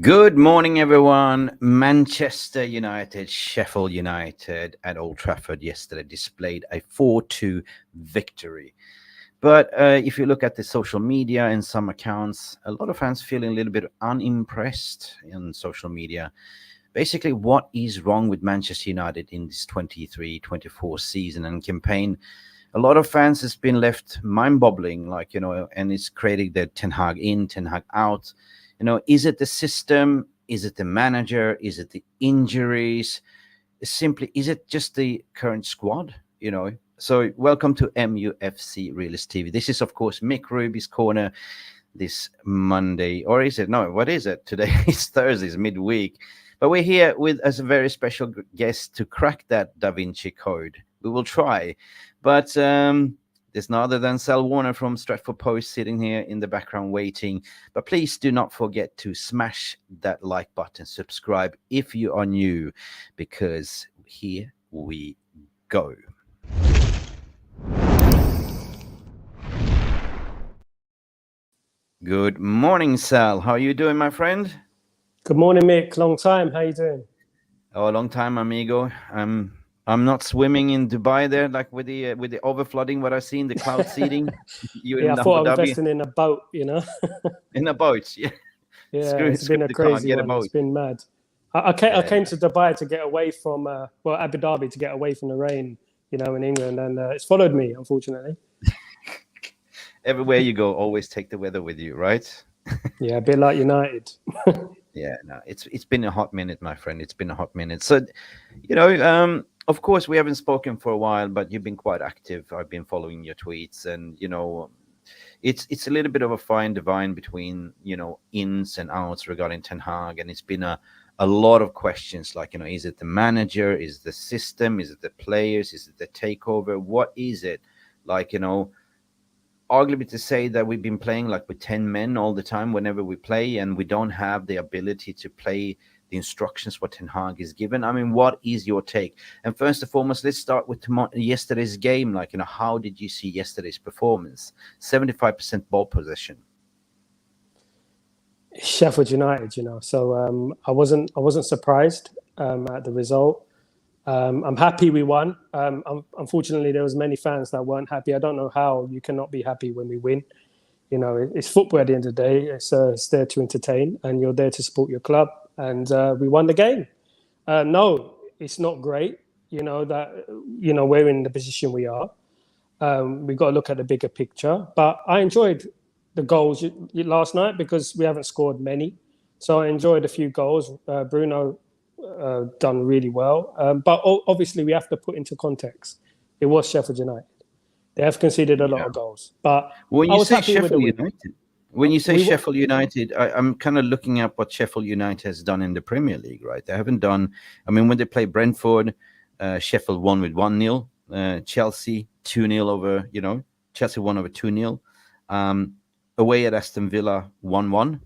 Good morning, everyone. Manchester United, Sheffield United at Old Trafford yesterday displayed a 4-2 victory. But if you look at the social media and some accounts, a lot of fans feeling a little bit unimpressed in social media. Basically, what is wrong with Manchester United in this 23-24 season and campaign? A lot of fans has been left mind-boggling, and it's creating the Ten Hag in, Ten Hag out. Is it the system? Is it the manager? Is it the injuries? Simply, is it just the current squad? So welcome to MUFC Realist TV. This is, of course, Mick Ruby's corner this Monday, or is it? No, what is it? Today is Thursday, it's midweek. But we're here with as a very special guest to crack that Da Vinci Code. We will try. But there's no other than Sal Warner from Stretford Post sitting here in the background waiting. But please do not forget to smash that like button, subscribe if you are new, because here we go. Good morning, Sal. How are you doing, my friend? Good morning, Mick. Long time. How you doing? Oh, a long time, amigo. I'm not swimming in Dubai there, like with the overflooding. What I see in the cloud seeding. You Yeah, in I thought I was Abu Dhabi resting in a boat, in a boat. Yeah, Yeah, screw it's been a the car, crazy get a one. It's boat. been mad. I came Yeah. to Dubai to get away from, Abu Dhabi to get away from the rain, in England, and it's followed me, unfortunately. Everywhere you go, always take the weather with you, right? Yeah, a bit like United. Yeah, no, it's been a hot minute, my friend. It's been a hot minute. So, of course, we haven't spoken for a while, but you've been quite active. I've been following your tweets, and it's a little bit of a fine divine between ins and outs regarding Ten Hag, and it's been a lot of questions like is it the manager, is it the system, is it the players, is it the takeover, what is it? Like arguably to say that we've been playing like with 10 men all the time whenever we play, and we don't have the ability to play the instructions what Ten Hag is given. I mean, what is your take? And first and foremost, let's start with yesterday's game. Like, how did you see yesterday's performance? 75% ball possession. Sheffield United, So I wasn't surprised at the result. I'm happy we won. Unfortunately, there was many fans that weren't happy. I don't know how you cannot be happy when we win. It's football at the end of the day. It's there to entertain, and you're there to support your club. And we won the game. No, it's not great. We're in the position we are. We've got to look at the bigger picture. But I enjoyed the goals last night because we haven't scored many. So I enjoyed a few goals. Bruno done really well. But obviously, we have to put into context. It was Sheffield United. They have conceded a lot of goals. But when I you was say happy with the Sheffield win. United, when you say Sheffield United, I'm kind of looking at what Sheffield United has done in the Premier League, right? They haven't done. I mean, when they play Brentford, Sheffield won with 1-0. Chelsea 2-0 over. Chelsea won over 2-0. Away at Aston Villa 1-1.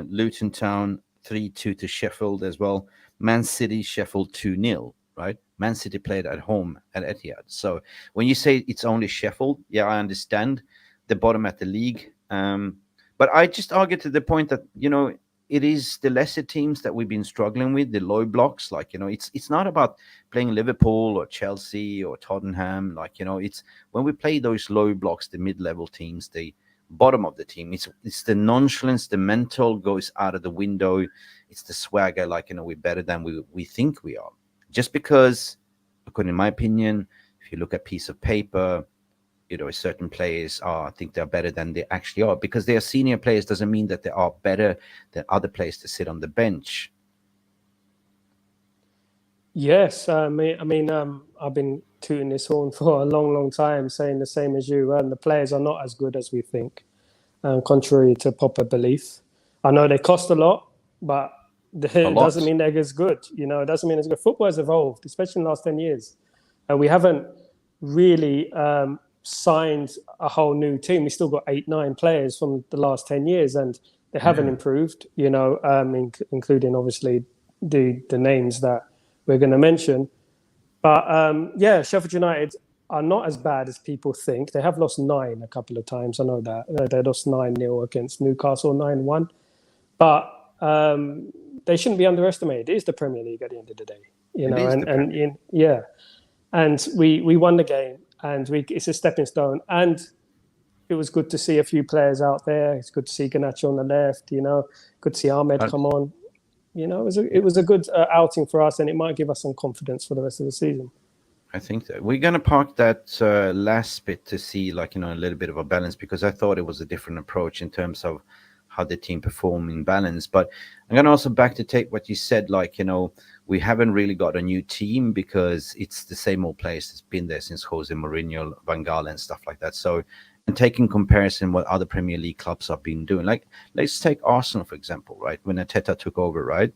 Luton Town 3-2 to Sheffield as well. Man City, Sheffield 2-0, right? Man City played at home at Etihad. So when you say it's only Sheffield, yeah, I understand the bottom at the league. But I just argue to the point that, it is the lesser teams that we've been struggling with, the low blocks. Like, it's not about playing Liverpool or Chelsea or Tottenham. Like, it's when we play those low blocks, the mid-level teams, the bottom of the team, it's the nonchalance, the mental goes out of the window. It's the swagger, like, we're better than we think we are. Just because, according to my opinion, if you look at a piece of paper, certain players I think they're better than they actually are. Because they are senior players doesn't mean that they are better than other players to sit on the bench. Yes, I've been tooting this horn for a long, long time, saying the same as you. And the players are not as good as we think, contrary to popular belief. I know they cost a lot, but it doesn't mean they're as good. It doesn't mean it's good. Football has evolved, especially in the last 10 years. And we haven't really signed a whole new team. We still got 8, 9 players from the last 10 years, and they haven't improved, including obviously the names that we're going to mention. But Sheffield United are not as bad as people think. They have lost 9 a couple of times. I know that. They lost 9-0 against Newcastle, 9-1. But they shouldn't be underestimated. It is the Premier League at the end of the day, you know, Yeah. and we won the game, and it's a stepping stone, and it was good to see a few players out there. It's good to see Garnacho on the left, you know, good to see Ahmed come on. You know, it was a good outing for us, and it might give us some confidence for the rest of the season. I think that we're going to park that last bit to see, like, you know, a little bit of a balance, because I thought it was a different approach in terms of how the team performed in balance. But I'm going to also back to take what you said, like, you know, we haven't really got a new team because it's the same old players that's been there since Jose Mourinho, Van Gaal and stuff like that. So, and taking comparison what other Premier League clubs have been doing, like, let's take Arsenal, for example, right? When Arteta took over, right?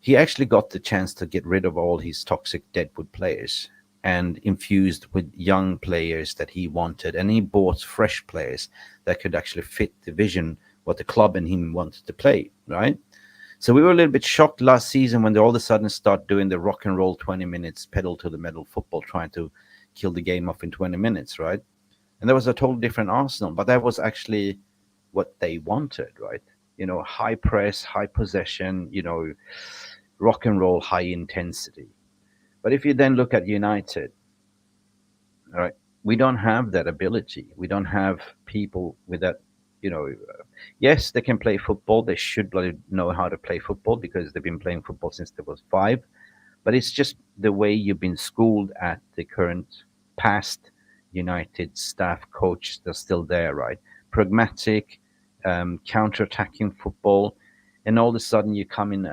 He actually got the chance to get rid of all his toxic deadwood players and infused with young players that he wanted. And he bought fresh players that could actually fit the vision, what the club and him wanted to play, right? So we were a little bit shocked last season when they all of a sudden start doing the rock and roll 20 minutes, pedal to the metal football, trying to kill the game off in 20 minutes, right? And there was a totally different Arsenal, but that was actually what they wanted, right? You know, high press, high possession, you know, rock and roll, high intensity. But if you then look at United, all right, we don't have that ability. We don't have people with that, you know. Yes, they can play football. They should know how to play football because they've been playing football since they was 5. But it's just the way you've been schooled at the current past United staff coach that's still there, right? Pragmatic, counter-attacking football. And all of a sudden you come in,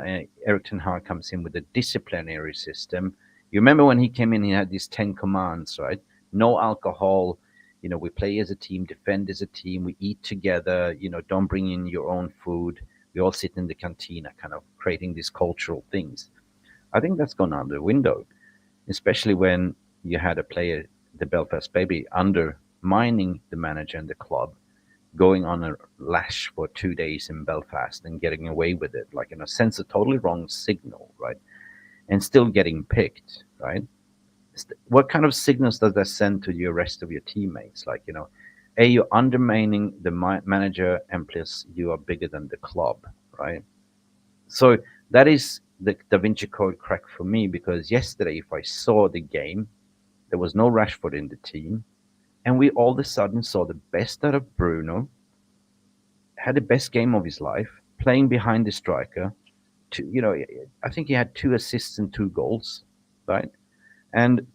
Erik ten Hag comes in with a disciplinary system. You remember when he came in, he had these 10 commands, right? No alcohol, you know, we play as a team, defend as a team, we eat together, you know, don't bring in your own food. We all sit in the cantina, kind of creating these cultural things. I think that's gone out the window, especially when you had a player, the Belfast Baby, undermining the manager and the club, going on a lash for 2 days in Belfast and getting away with it, like, in a sense, a totally wrong signal, right? And still getting picked, right? What kind of signals does that send to your rest of your teammates? Like, you know, you're undermining the manager, and plus you are bigger than the club, right? So that is the Da Vinci Code crack for me, because yesterday, if I saw the game, there was no Rashford in the team, and we all of a sudden saw the best out of Bruno, had the best game of his life, playing behind the striker. You know, I think he had 2 assists and 2 goals, right? And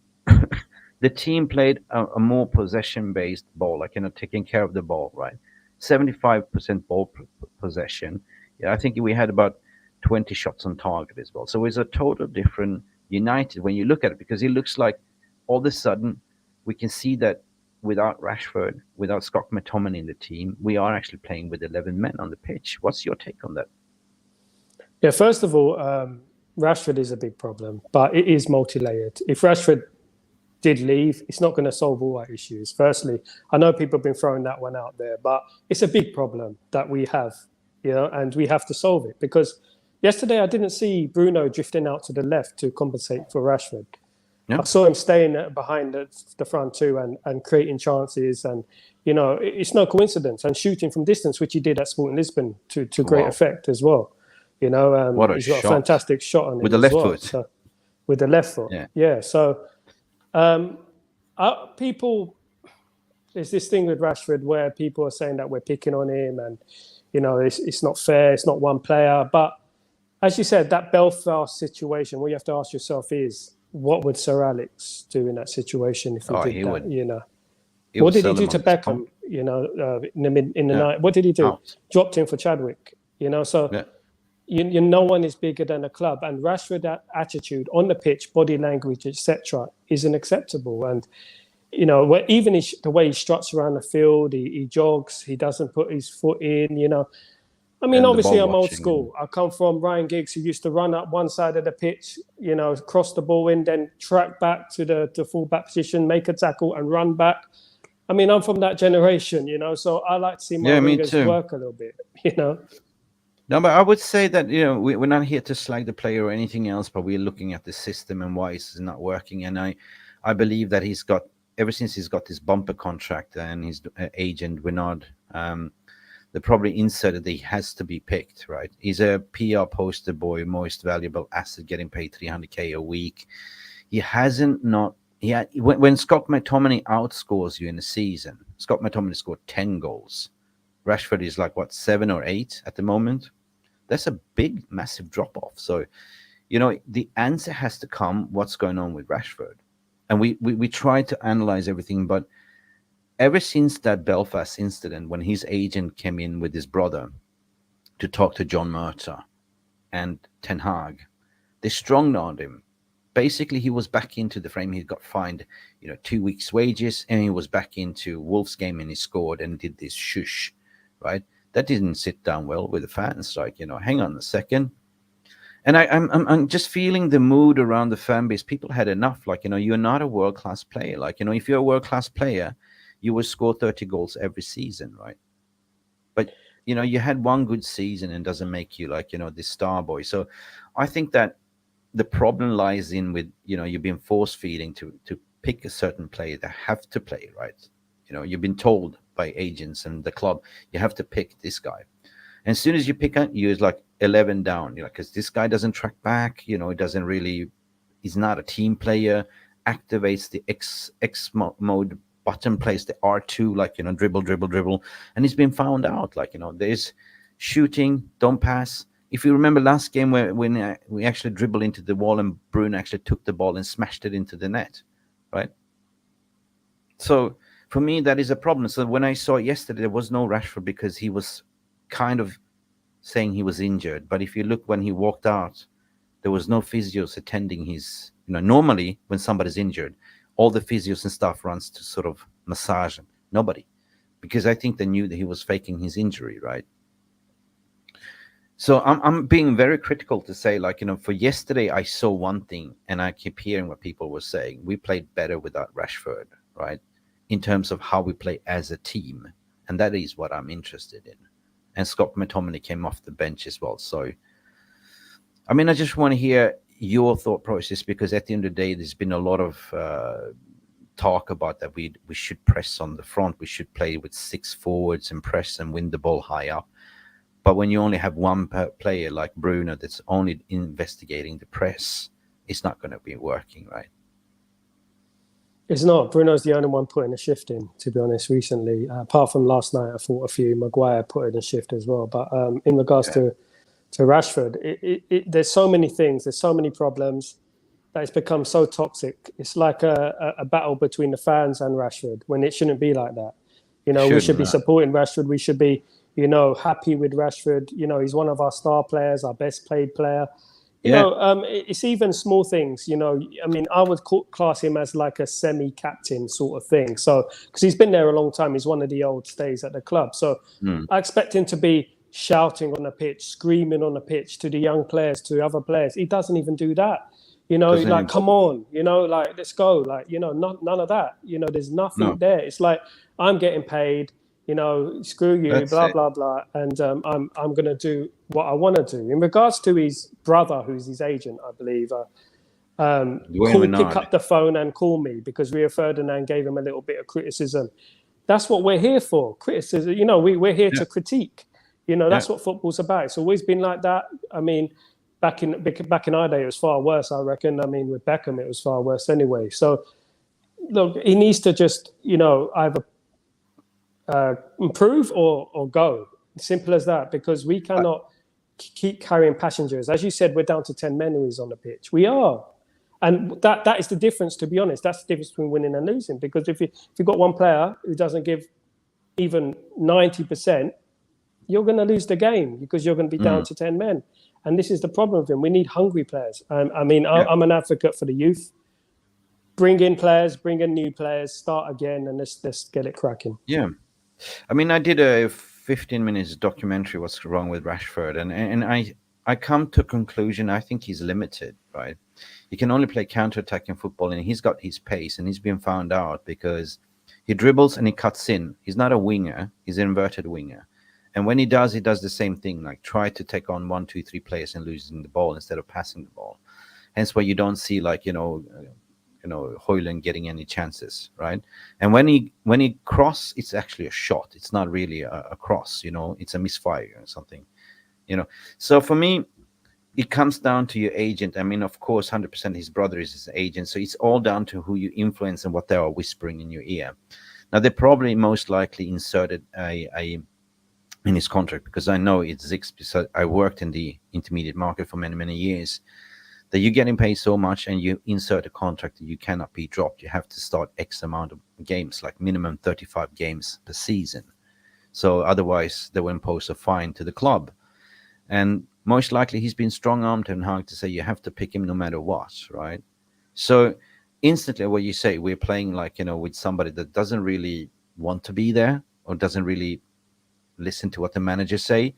the team played a more possession-based ball, like, you know, taking care of the ball, right? 75% ball possession. Yeah, I think we had about 20 shots on target as well. So it's a total different United when you look at it, because it looks like all of a sudden we can see that without Rashford, without Scott McTominay in the team, we are actually playing with 11 men on the pitch. What's your take on that? Yeah, first of all, Rashford is a big problem, but it is multi-layered. If Rashford did leave, it's not going to solve all our issues. Firstly, I know people have been throwing that one out there, but it's a big problem that we have, you know, and we have to solve it, because yesterday I didn't see Bruno drifting out to the left to compensate for Rashford. I saw him staying behind the front too and creating chances, and, you know, it's no coincidence, and shooting from distance, which he did at Sporting Lisbon to great effect as well. You know, he's got a fantastic shot on with it the left well. foot. So, with the left foot, yeah. So, people, there's this thing with Rashford where people are saying that we're picking on him, and, you know, it's not fair. It's not one player, but as you said, that Belfast situation, what you have to ask yourself is, what would Sir Alex do in that situation if he did that? You know, what did he do to Beckham? You know, in the night, what did he do? Dropped him for Chadwick. You know, so. Yeah. You no one is bigger than a club, and Rashford's attitude on the pitch, body language, etc., isn't acceptable. And, you know, even the way he struts around the field, he jogs, he doesn't put his foot in. You know, I mean, obviously I'm old school. I come from Ryan Giggs, who used to run up one side of the pitch, you know, cross the ball in, then track back to the full back position, make a tackle, and run back. I mean, I'm from that generation, you know, so I like to see my wingers work a little bit, you know. No, but I would say that, you know, we're not here to slag the player or anything else, but we're looking at the system and why it's not working. And I believe that ever since he's got this bumper contract and his agent, Winard, they probably inserted that he has to be picked, right? He's a PR poster boy, most valuable asset, getting paid 300k a week. He hasn't not. When Scott McTominay outscores you in a season, Scott McTominay scored 10 goals. Rashford is like, what, 7 or 8 at the moment? That's a big, massive drop-off. So, the answer has to come, what's going on with Rashford? And we try to analyze everything, but ever since that Belfast incident, when his agent came in with his brother to talk to John Murtaugh and Ten Hag, they strong-armed him. Basically, he was back into the frame. He got fined, 2 weeks' wages, and he was back into Wolves game, and he scored and did this shush, right? That didn't sit down well with the fans. Like, hang on a second. And I'm just feeling the mood around the fan base. People had enough. Like, you're not a world-class player. Like, if you're a world-class player, you will score 30 goals every season, right? But, you had one good season and doesn't make you like, this star boy. So I think that the problem lies in with, you've been force feeding to pick a certain player that have to play, right? You've been told by agents and the club, you have to pick this guy. And as soon as you pick it, you're like 11 down, because this guy doesn't track back, he doesn't really, he's not a team player, activates the X mode button, plays the R2, like, dribble. And he's been found out, like, there's shooting, don't pass. If you remember last game when we actually dribbled into the wall and Bruno actually took the ball and smashed it into the net, right? So for me, that is a problem. So when I saw it yesterday, there was no Rashford because he was kind of saying he was injured. But if you look when he walked out, there was no physios attending his, normally when somebody's injured, all the physios and stuff runs to sort of massage him. Nobody. Because I think they knew that he was faking his injury, right? So I'm being very critical to say, like, for yesterday, I saw one thing, and I keep hearing what people were saying. We played better without Rashford, right? In terms of how we play as a team. And that is what I'm interested in. And Scott McTominay came off the bench as well. So, I mean, I just want to hear your thought process, because at the end of the day, there's been a lot of talk about that we should press on the front. We should play with 6 forwards and press and win the ball high up. But when you only have one player like Bruno that's only investigating the press, it's not going to be working, right? It's not. Bruno's the only one putting a shift in, to be honest, recently. Apart from last night, I thought a few. Maguire put in a shift as well. But in regards to Rashford, there's so many things, there's so many problems that it's become so toxic. It's like a battle between the fans and Rashford when it shouldn't be like that. We should be supporting Rashford. We should be, happy with Rashford. He's one of our star players, our best played player. It's even small things. I mean, I would class him as like a semi-captain sort of thing. So, because he's been there a long time, he's one of the old stays at the club. So, I expect him to be shouting on the pitch, screaming on the pitch to the young players, to other players. He doesn't even do that. Like, come on, like, let's go. Like, none of that. There's nothing there. It's like, I'm getting paid. Screw you, That's blah, it. blah, blah. And I'm going to do what I want to do. In regards to his brother, who's his agent, I believe, pick up the phone and call me, because Rio Ferdinand gave him a little bit of criticism. That's what we're here for, criticism. We're here to critique. That's what football's about. It's always been like that. I mean, back in our day, it was far worse, I reckon. I mean, with Beckham, it was far worse anyway. So, look, he needs to just, either improve or go. Simple as that, because we cannot keep carrying passengers. As you said, we're down to 10 men who's on the pitch. We are. And that is the difference, to be honest. That's the difference between winning and losing. Because if you've got one player who doesn't give even 90%, you're going to lose the game, because you're going to be down to 10 men. And this is the problem with him. We need hungry players. I'm an advocate for the youth. Bring in players, bring in new players, start again, and let's get it cracking. Yeah. I mean, I did a 15 minutes documentary, What's Wrong with Rashford, and I come to a conclusion. I think he's limited, right? He can only play counter-attacking football, and he's got his pace, and he's been found out because he dribbles and he cuts in. He's not a winger. He's an inverted winger. And when he does the same thing, like try to take on 1, 2, 3 players and losing the ball instead of passing the ball. Hence why you don't see, like, Hojlund getting any chances, right? And when he cross, it's actually a shot. It's not really a cross, it's a misfire or something, So for me, it comes down to your agent. I mean, of course, 100% his brother is his agent. So it's all down to who you influence and what they are whispering in your ear. Now, they probably most likely inserted a in his contract, because I know it's Zix, because I worked in the intermediate market for many, many years, that you're getting paid so much and you insert a contract that you cannot be dropped. You have to start X amount of games, like minimum 35 games per season. So otherwise, they will impose a fine to the club. And most likely he's been strong-armed Ten Hag to say you have to pick him no matter what, right? So instantly what you say, we're playing with somebody that doesn't really want to be there or doesn't really listen to what the managers say.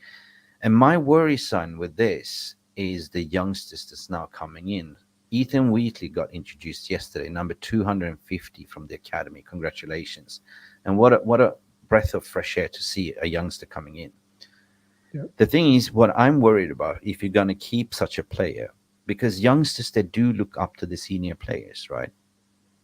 And my worry, son, with this is the youngsters that's now coming in. Ethan Wheatley got introduced yesterday, number 250 from the academy. Congratulations. And what a breath of fresh air to see a youngster coming in. Yeah. The thing is, what I'm worried about, if you're going to keep such a player, because youngsters, they do look up to the senior players, right?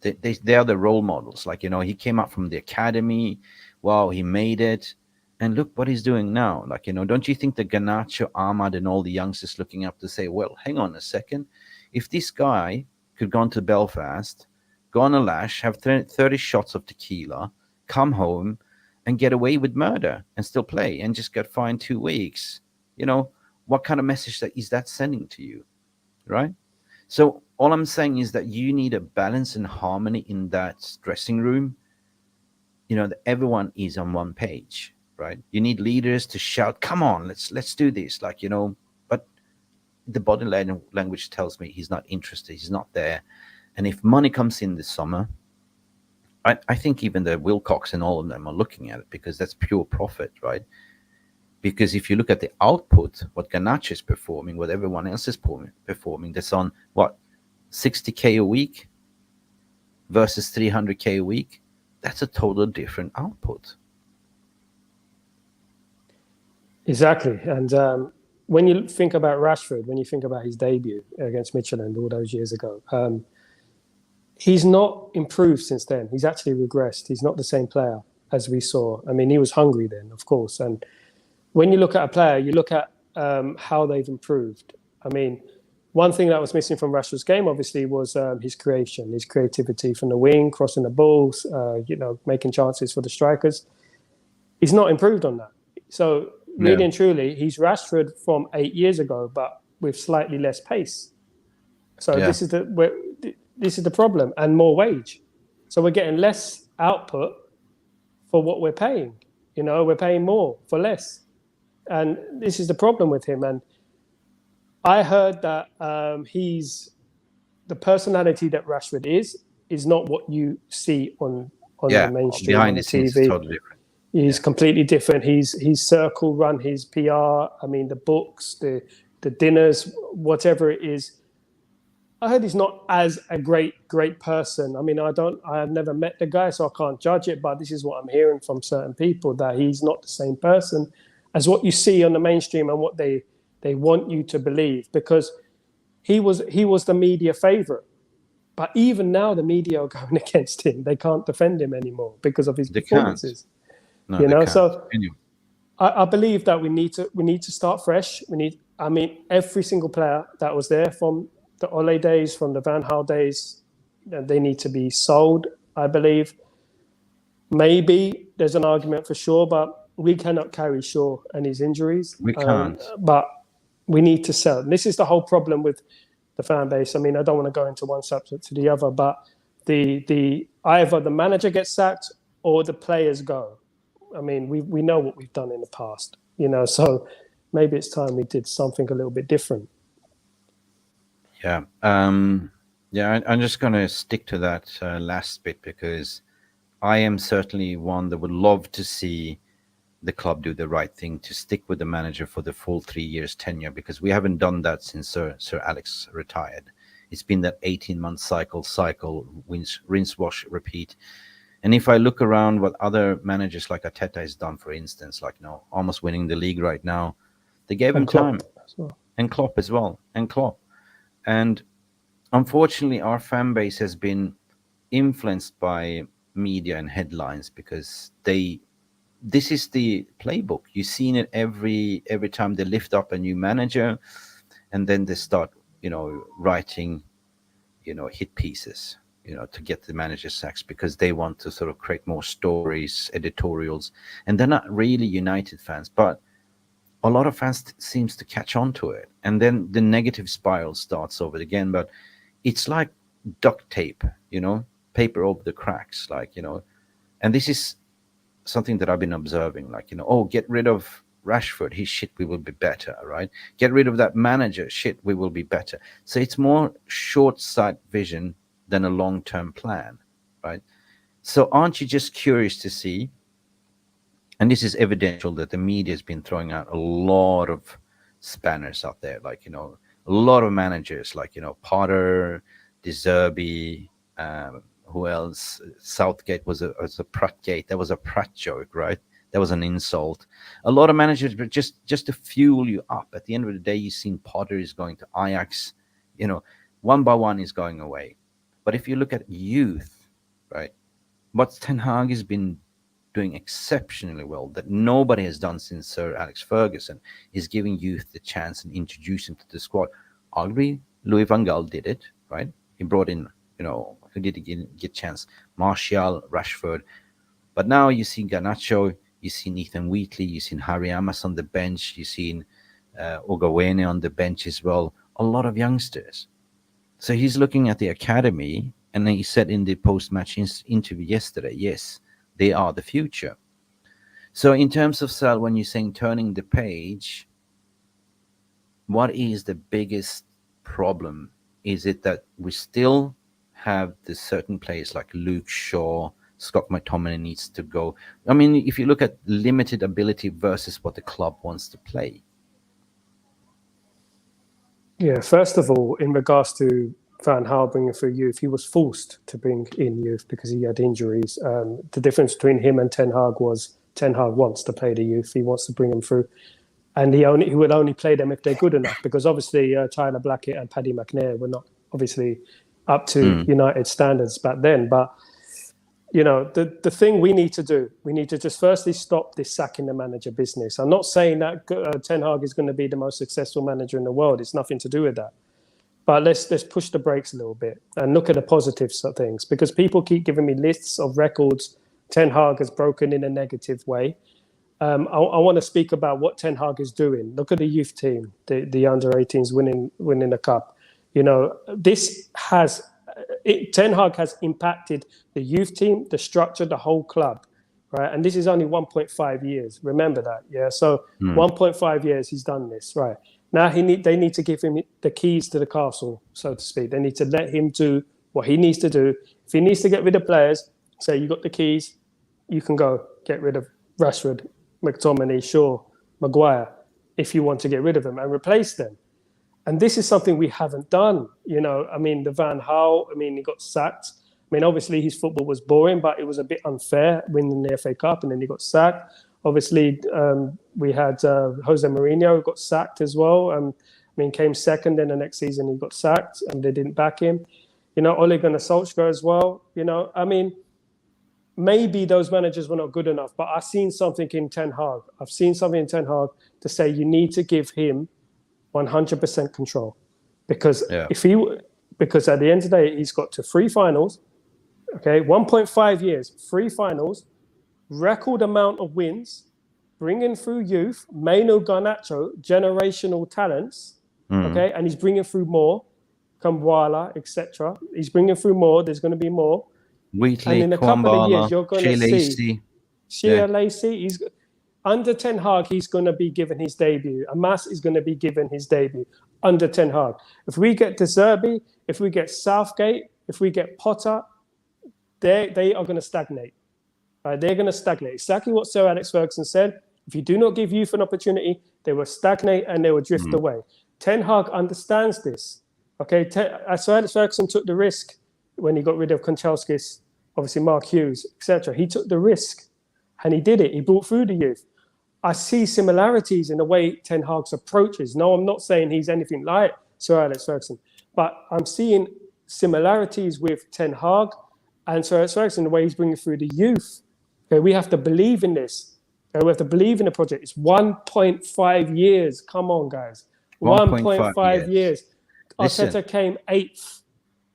They are the role models. He came up from the academy. Wow, he made it. And look what he's doing now. Don't you think the Garnacho, Ahmad, and all the youngsters looking up to say, well, hang on a second. If this guy could go on to Belfast, go on a lash, have 30 shots of tequila, come home, and get away with murder and still play and just get fined 2 weeks, what kind of message is that sending to you, right? So all I'm saying is that you need a balance and harmony in that dressing room, that everyone is on one page, right? You need leaders to shout, come on, let's do this, but the body language tells me he's not interested, he's not there. And if money comes in this summer, I think even the Wilcox and all of them are looking at it, because that's pure profit, right? Because if you look at the output, what Garnacho is performing, what everyone else is performing, that's on, 60K a week versus 300K a week. That's a total different output. Exactly. And when you think about Rashford, when you think about his debut against Midtjylland all those years ago, he's not improved since then. He's actually regressed. He's not the same player as we saw. I mean, he was hungry then, of course. And when you look at a player, you look at how they've improved. I mean, one thing that was missing from Rashford's game, obviously, was his creation, his creativity from the wing, crossing the balls, making chances for the strikers. He's not improved on that. So really and truly, he's Rashford from 8 years ago, but with slightly less pace. So this is the problem, and more wage. So we're getting less output for what we're paying. We're paying more for less. And this is the problem with him. And I heard that the personality that Rashford is not what you see on the mainstream, behind on the TV. scenes, it's totally different. He's completely different. He's circle run his PR. I mean, the books, the dinners, whatever it is. I heard he's not as a great person. I mean, I have never met the guy, so I can't judge it. But this is what I'm hearing from certain people, that he's not the same person as what you see on the mainstream and what they want you to believe. Because he was the media favorite, but even now the media are going against him. They can't defend him anymore because of his performances. No, they can't. So I believe that we need to start fresh. Every single player that was there from the Ole days, from the Van Gaal days, they need to be sold, I believe. Maybe there's an argument for Shaw, but we cannot carry Shaw and his injuries. We can't. But we need to sell. And this is the whole problem with the fan base. I mean, I don't want to go into one subject to the other, but the either the manager gets sacked or the players go. I mean, we know what we've done in the past, so maybe it's time we did something a little bit different. Yeah. I'm just going to stick to that last bit, because I am certainly one that would love to see the club do the right thing, to stick with the manager for the full 3 years tenure, because we haven't done that since Sir Alex retired. It's been that 18-month cycle, rinse, wash, repeat. And if I look around what other managers like Arteta has done, for instance, almost winning the league right now, they gave him time. And Klopp as well. And unfortunately, our fan base has been influenced by media and headlines because this is the playbook. You've seen it every time they lift up a new manager, and then they start, writing, hit pieces, to get the manager sacks because they want to sort of create more stories, editorials, and they're not really United fans, but a lot of fans seems to catch on to it, and then the negative spiral starts over again. But it's like duct tape, paper over the cracks, and this is something that I've been observing, oh, get rid of Rashford, he's shit, we will be better, right? Get rid of that manager, shit, we will be better. So it's more short-sighted vision than a long-term plan, right? So aren't you just curious to see, and this is evidential that the media has been throwing out a lot of spanners out there, a lot of managers, Potter, De Zerbi, who else? Southgate was a Prattgate. That was a Pratt joke, right? That was an insult. A lot of managers, but just to fuel you up. At the end of the day, you've seen Potter is going to Ajax. One by one is going away. But if you look at youth, right, what Ten Hag has been doing exceptionally well, that nobody has done since Sir Alex Ferguson, is giving youth the chance and introduce them to the squad. Arguably, Louis van Gaal did it, right? He brought in, who did get chance? Martial, Rashford. But now you see Garnacho, you see Ethan Wheatley, you see Harry Amas on the bench, you see Ogawene on the bench as well. A lot of youngsters. So he's looking at the academy, and he said in the post-match interview yesterday, yes, they are the future. So in terms of Sal, when you're saying turning the page, what is the biggest problem? Is it that we still have the certain players like Luke Shaw, Scott McTominay needs to go? I mean, if you look at limited ability versus what the club wants to play. Yeah, first of all, in regards to Van Gaal bringing through youth, he was forced to bring in youth because he had injuries. The difference between him and Ten Hag was Ten Hag wants to play the youth. He wants to bring them through. And he would only play them if they're good enough, because obviously Tyler Blackett and Paddy McNair were not obviously up to United standards back then. But, the thing we need to just firstly stop this sacking the manager business. I'm not saying that Ten Hag is going to be the most successful manager in the world. It's nothing to do with that. But let's push the brakes a little bit and look at the positives of things, because people keep giving me lists of records Ten Hag has broken in a negative way. I want to speak about what Ten Hag is doing. Look at the youth team, the under-18s winning the cup. Ten Hag has impacted the youth team, the structure, the whole club, right? And this is only 1.5 years. Remember that, yeah? So 1.5 years he's done this, right? Now they need to give him the keys to the castle, so to speak. They need to let him do what he needs to do. If he needs to get rid of players, say, you got the keys, you can go get rid of Rashford, McTominay, Shaw, Maguire, if you want to get rid of them and replace them. And this is something we haven't done. The Van Gaal, he got sacked. Obviously his football was boring, but it was a bit unfair winning the FA Cup, and then he got sacked. Obviously, we had Jose Mourinho who got sacked as well. Came second, then the next season he got sacked and they didn't back him. Ole Gunnar Solskjaer as well. Maybe those managers were not good enough, but I've seen something in Ten Hag. I've seen something in Ten Hag to say you need to give him 100% control, because because at the end of the day, he's got to 3 finals, okay, 1.5 years, 3 finals, record amount of wins, bringing through youth, Maino Garnacho, generational talents, okay, and he's bringing through more, Kamwala, etc. He's bringing through more. There's going to be more. Wheatley, and in a couple of years, you're going to see Shea Lacey. He's under Ten Hag. He's going to be given his debut. Amas is going to be given his debut under Ten Hag. If we get De Zerbi, if we get Southgate, if we get Potter, they are going to stagnate. Right? They're going to stagnate. Exactly what Sir Alex Ferguson said. If you do not give youth an opportunity, they will stagnate and they will drift away. Ten Hag understands this. Okay, Sir Alex Ferguson took the risk when he got rid of Konchelskis, obviously Mark Hughes, etc. He took the risk and he did it. He brought through the youth. I see similarities in the way Ten Hag's approaches. No, I'm not saying he's anything like Sir Alex Ferguson, but I'm seeing similarities with Ten Hag and Sir Alex Ferguson, the way he's bringing through the youth. Okay, we have to believe in this. Okay, we have to believe in the project. It's 1.5 years. Come on, guys. 1.5 years. Listen. Arteta came 8th,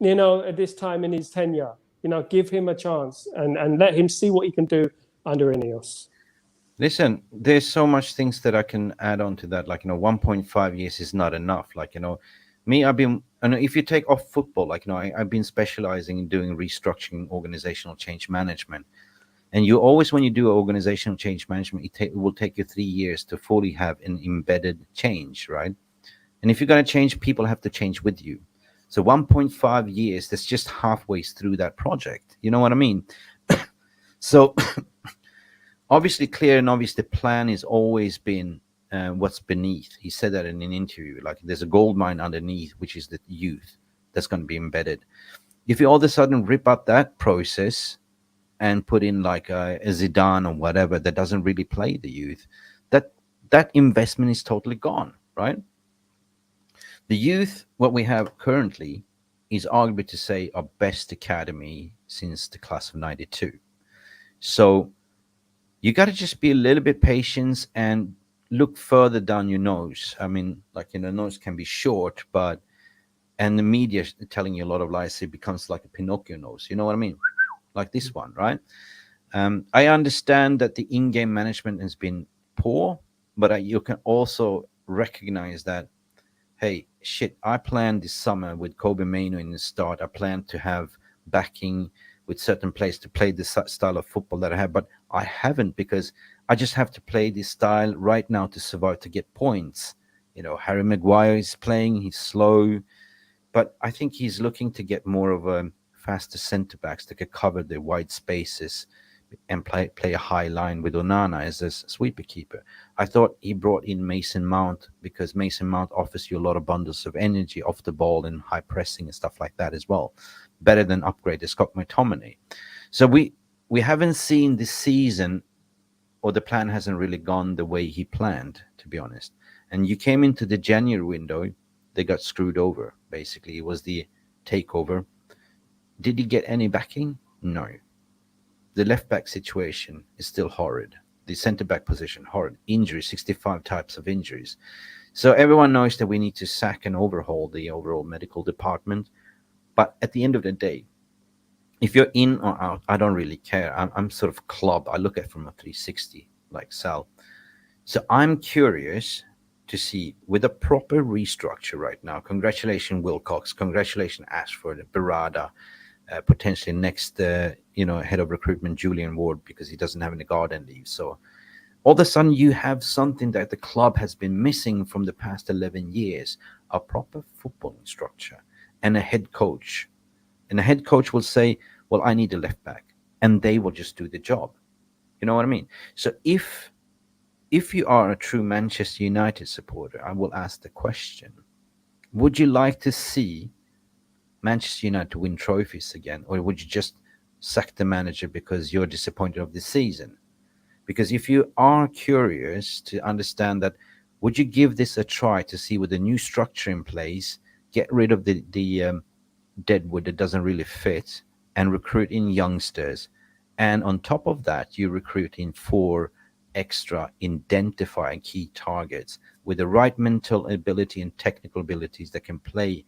you know, at this time in his tenure. You know, give him a chance and let him see what he can do under Ineos. Listen, there's so much things that I can add on to that. Like, 1.5 years is not enough. Like, me, and if you take off football, like, I've been specializing in doing restructuring, organizational change management. And you always, when you do organizational change management, it will take you 3 years to fully have an embedded change, right? And if you're going to change, people have to change with you. So 1.5 years, that's just halfway through that project. You know what I mean? So obviously clear and obvious, the plan has always been what's beneath. He said that in an interview, like there's a gold mine underneath, which is the youth that's going to be embedded. If you all of a sudden rip up that process and put in like a Zidane or whatever that doesn't really play the youth, that investment is totally gone, right? The youth, what we have currently, is arguably to say our best academy since the class of 92. So you got to just be a little bit patient and look further down your nose. I mean, like, nose can be short, and the media telling you a lot of lies, it becomes like a Pinocchio nose. You know what I mean? Like this one, right? I understand that the in-game management has been poor, but you can also recognize that, hey, shit, I planned this summer with Kobe Maino in the start. I planned to have backing with certain players to play this style of football that I have, but I haven't because I just have to play this style right now to survive, to get points. Harry Maguire is playing, he's slow, but I think he's looking to get more of a faster centre-backs that can cover the wide spaces and play a high line with Onana as a sweeper keeper. I thought he brought in Mason Mount because Mason Mount offers you a lot of bundles of energy off the ball and high pressing and stuff like that as well. Better than upgraded Scott McTominay. So we haven't seen this season, or the plan hasn't really gone the way he planned, to be honest. And you came into the January window, they got screwed over, basically. It was the takeover. Did he get any backing? No. The left-back situation is still horrid. The centre-back position, horrid. Injuries, 65 types of injuries. So everyone knows that we need to sack and overhaul the overall medical department. But at the end of the day, if you're in or out, I don't really care. I'm sort of club. I look at it from a 360, like Sal. So I'm curious to see, with a proper restructure right now, congratulations Wilcox, congratulations Ashford, Berrada, potentially next, head of recruitment, Julian Ward, because he doesn't have any garden leave. So all of a sudden you have something that the club has been missing from the past 11 years, a proper footballing structure and a head coach. And the head coach will say, well, I need a left back, and they will just do the job. You know what I mean? So if you are a true Manchester United supporter, I will ask the question, would you like to see Manchester United to win trophies again, or would you just sack the manager because you're disappointed of the season? Because if you are curious to understand that, would you give this a try to see with the new structure in place, get rid of the deadwood that doesn't really fit and recruit in youngsters, and on top of that you recruit in 4 extra identifying key targets with the right mental ability and technical abilities that can play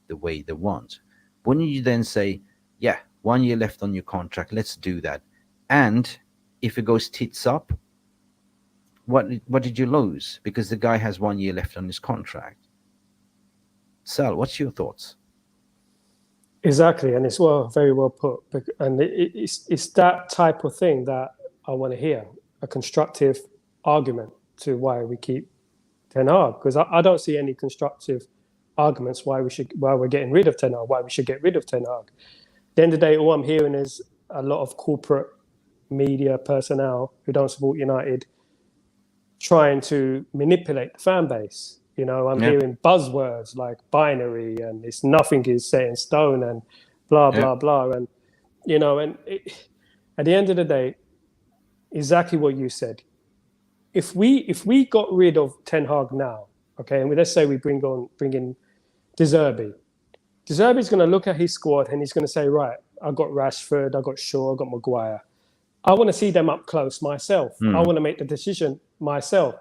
the way they want? Wouldn't you then say, yeah, 1 year left on your contract, let's do that? And if it goes tits up, what did you lose? Because the guy has 1 year left on his contract. Sal, what's your thoughts? Exactly, and it's very well put. And it's that type of thing that I want to hear, a constructive argument to why we keep Ten Hag, because I don't see any constructive arguments why we're getting rid of Ten Hag, why we should get rid of Ten Hag. At the end of the day, all I'm hearing is a lot of corporate media personnel who don't support United trying to manipulate the fan base. I'm hearing buzzwords like binary and nothing is set in stone and blah, blah, blah. And, at the end of the day, exactly what you said. If we got rid of Ten Hag now, okay, and let's say we bring in De Zerbi, De Zerbi's going to look at his squad and he's going to say, right, I've got Rashford, I've got Shaw, I've got Maguire. I want to see them up close myself. I want to make the decision myself.